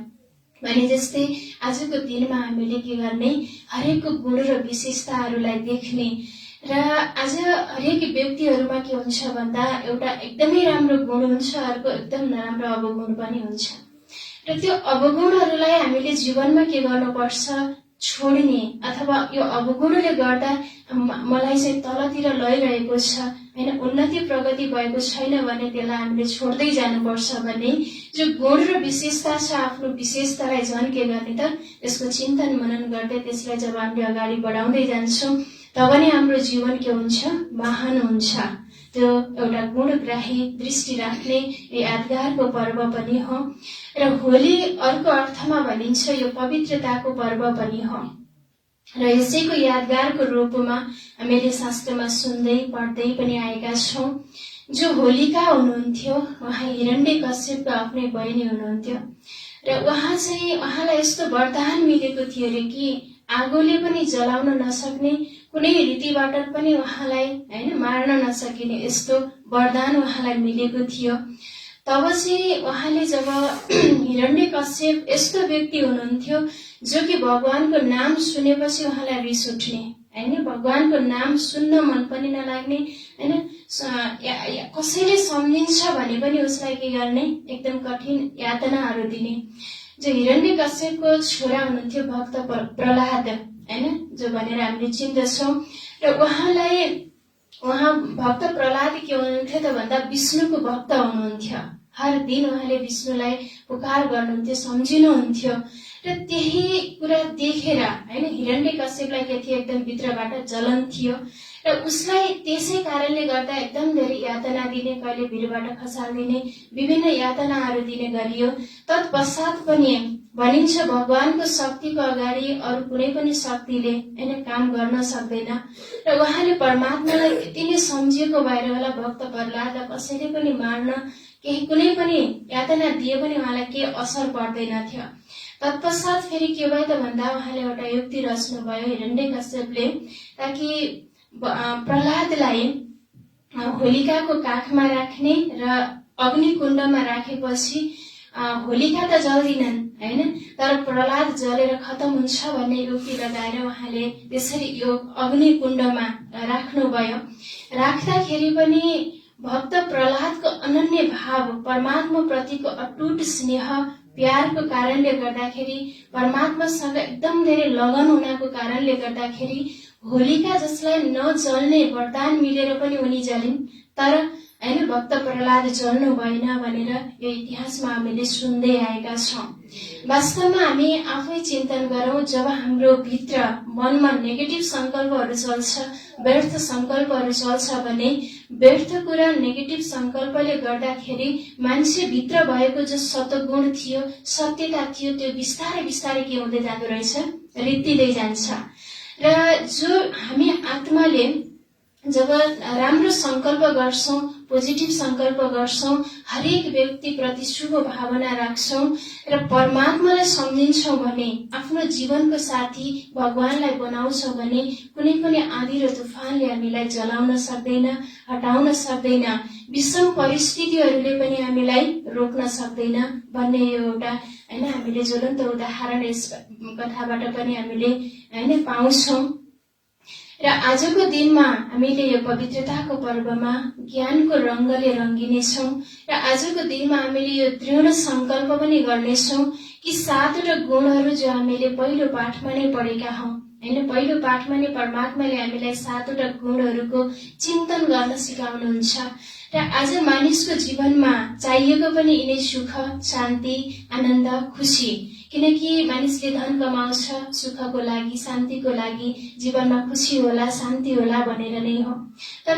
भने जस्तै आजको दिनमा हामीले के गर्ने, हरेकको गुण र विशेषताहरूलाई देख्ने। र आज हरेक व्यक्तिहरूमा के हुन्छ भन्दा एउटा एकदमै राम्रो गुण हुन्छ, अर्को एकदम नराम्रो अवगुण पनि हुन्छ। र त्यो अवगुणहरूलाई हामीले जीवनमा के गर्नुपर्छ, छोड्ने, अथवा यो अवगुणले गर्दा मलाई चाहिँ तलतिर लैरहेको छ होइन, उन्नति प्रगति भएको छैन भने त्यसलाई हामीले छोड्दै जानुपर्छ। भने जो गुण र विशेषता छ आफ्नो विशेषतालाई झन् के गर्ने त, त्यसको चिन्तन मनन गर्दै त्यसलाई जब हामीले अगाडि बढाउँदै जान्छौँ तब नै हाम्रो जीवन के हुन्छ, महान हुन्छ। त्यो एउटा गुणग्राही दृष्टि राख्ने यादगारको पर्व पनि हो। र होली अर्को अर्थमा भनिन्छ यो पवित्रताको पर्व पनि हो। र यसैको यादगारको रूपमा हामीले शास्त्रमा सुन्दै पढ्दै पनि आएका छौँ। जो होलिका हुनुहुन्थ्यो उहाँ हिरण्यकश्यपको आफ्नै बहिनी हुनुहुन्थ्यो र उहाँलाई यस्तो वरदान मिलेको थियो अरे कि आगोले पनि जलाउन नसक्ने, कुनै रीतिबाट पनि उहाँलाई होइन मार्न नसकिने यस्तो वरदान उहाँलाई मिलेको थियो। तब चाहिँ उहाँले जब हिरण्यकश्यप यस्तो व्यक्ति हुनुहुन्थ्यो जो कि भगवानको नाम सुनेपछि उहाँलाई रिस उठ्ने होइन, भगवानको नाम सुन्न मन पनि नलाग्ने होइन, कसैले सम्झिन्छ भने पनि उसलाई के गर्ने, एकदम कठिन यातनाहरू दिने। जो हिरण्यकश्यपको छोरा हुनुहुन्थ्यो भक्त प्रहलाद होइन, जो भनेर हामीले चिन्दछौँ। र उहाँ भक्त प्रहलाद के हुनुहुन्थ्यो त भन्दा विष्णुको भक्त हुनुहुन्थ्यो। हर दिन उहाँले विष्णुलाई पुकार गर्नुहुन्थ्यो, सम्झिनुहुन्थ्यो। र त्यही कुरा देखेर होइन हिरण्यकश्यपलाई के थियो, एकदम भित्रबाट जलन थियो र उसलाई त्यसै कारणले गर्दा एकदम धेरै यातना दिने, कहिले भिरबाट खसालिदिने, विभिन्न यातनाहरू दिने गरियो। तत्पश्चात पनि भनिन्छ भगवानको शक्तिको अगाडि अरू कुनै पनि शक्तिले होइन काम गर्न सक्दैन। र उहाँले परमात्मालाई यति नै सम्झिएको भएर होला भक्त प्रहलादलाई कसैले पनि मार्न, केही कुनै पनि यातना दिए पनि उहाँलाई केही असर पर्दैन थियो। तत्पश्चात फेरि के भयो त भन्दा उहाँले एउटा युक्ति रच्नुभयो हिरण्यकश्यपले, ताकि प्रहलादलाई होलिकाको काखमा राख्ने र अग्निकुण्डमा राखेपछि होलिका त जल्दिनन् होइन, तर प्रहलाद जलेर खतम हुन्छ भन्ने युक्ति लगाएर उहाँले त्यसरी यो अग्निकुण्डमा राख्नुभयो। राख्दाखेरि पनि भक्त प्रहलादको अनन्य भाव, परमात्मा प्रतिको अटुट स्नेह प्यारको कारणले गर्दाखेरि, परमात्मासँग एकदम धेरै लगन हुनाको कारणले गर्दाखेरि होलिका जसलाई नजल्ने वरदान मिलेर पनि उनी जलिन्, तर होइन भक्त प्रहलाद जल्नु भएन भनेर यो इतिहासमा हामीले सुन्दै आएका छौँ। वास्तवमा हामी आफै चिन्तन गरौँ, जब हाम्रो भित्र मनमा नेगेटिभ सङ्कल्पहरू चल्छ, व्यर्थ सङ्कल्पहरू चल्छ भने व्यर्थ कुरा नेगेटिभ सङ्कल्पले गर्दाखेरि मान्छे भित्र भएको जो सत्गुण थियो, सत्यता थियो, त्यो बिस्तारै बिस्तारै के हुँदै जाँदो रहेछ, रित्तिँदै जान्छ। र जो हामी आत्माले जब राम्रो सङ्कल्प गर्छौँ, पोजिटिभ सङ्कल्प गर्छौँ, हरेक व्यक्ति प्रति शुभ भावना राख्छौँ र परमात्मालाई सम्झिन्छौँ भने, आफ्नो जीवनको साथी भगवानलाई बनाउँछौँ भने कुनै पनि आँधी र तुफानले हामीलाई जलाउन सक्दैन, हटाउन सक्दैन, विषम परिस्थितिहरूले पनि हामीलाई रोक्न सक्दैन भन्ने यो एउटा होइन हामीले ज्वलन्त उदाहरण यस कथाबाट पनि हामीले होइन पाउँछौँ। र आजको दिनमा हामीले यो पवित्रताको पर्वमा ज्ञानको रङ्गले रङ्गिनेछौँ र आजको दिनमा हामीले यो दृढ सङ्कल्प पनि गर्नेछौँ कि 7 गुणहरू जो हामीले पहिलो पाठमा नै पढेका हौँ, हैन। पहिलो पाठमा नै परमात्माले हामीलाई 7वटा गुणहरूको चिन्तन गर्न सिकाउनुहुन्छ र आज मानिसको जीवनमा चाहिएको पनि यिनै सुख, शान्ति, आनन्द, खुसी। किनकि मानिसले धन कमाउँछ सुखको लागि, शान्तिको लागि, जीवनमा खुसी होला, शान्ति होला भनेर नै हो। तर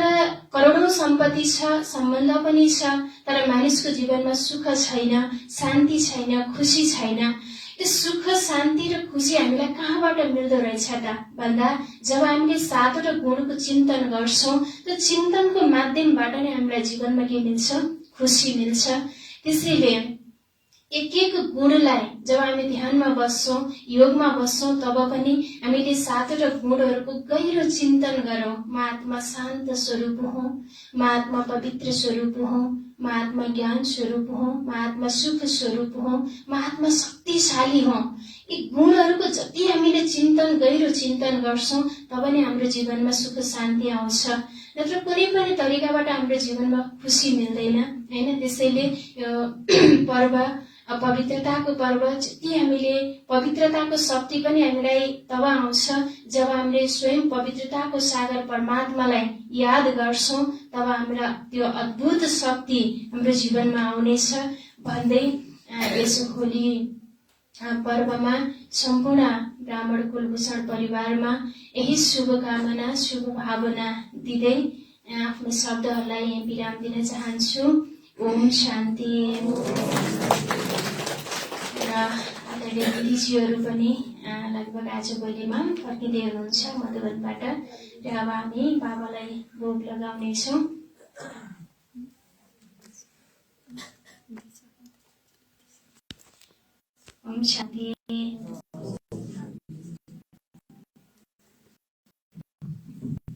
करोडौं सम्पत्ति छ, सम्बन्ध पनि छ, तर मानिसको जीवनमा सुख छैन, शान्ति छैन, खुसी छैन। यो सुख, शान्ति र खुसी हामीलाई कहाँबाट मिल्दो रहेछ त भन्दा जब हामीले 7वटा गुणको चिन्तन गर्छौं, त्यो चिन्तनको माध्यमबाट नै हामीलाई जीवनमा के मिल्छ? खुसी मिल्छ। त्यसैले एक एक गुणलाई जब हामी ध्यानमा बस्छौं, योगमा बस्छौं, तब पनि हामीले 7वटा गुणहरूको गहिरो चिन्तन गरौं। म आत्मा शान्त स्वरूप हुँ, म आत्मा पवित्र स्वरूप हुँ, म आत्मा ज्ञान स्वरूप हुँ, म आत्मा सुख स्वरूप हुँ, म आत्मा शक्तिशाली हुँ। यी गुणहरूको जति हामीले चिन्तन, गहिरो चिन्तन गर्छौं, तब नै हाम्रो जीवनमा सुख शान्ति आउँछ। नत्र कुनै पनि तरिकाबाट हाम्रो जीवनमा खुसी मिल्दैन हैन। त्यसैले यो पर्व, पवित्रताको पर्व, जति हामीले पवित्रताको शक्ति पनि हामीलाई तब आउँछ जब हामीले स्वयं पवित्रताको सागर परमात्मालाई याद गर्छौं, तब हाम्रो त्यो अद्भुत शक्ति हाम्रो जीवनमा आउनेछ भन्दै यस होली पर्वमा सम्पूर्ण ब्राह्मण कुलभूषण परिवारमा यही शुभकामना, शुभ भावना दिँदै आफ्नो शब्दहरूलाई यही विराम दिन चाहन्छु। ओम शान्ति। र आदरणीय दिदीजीहरू पनि लगभग आज भोलिमा फर्किँदै हुनुहुन्छ मधुवनबाट र अब हामी बाबालाई भोग लगाउनेछौँ। ओम शान्ति।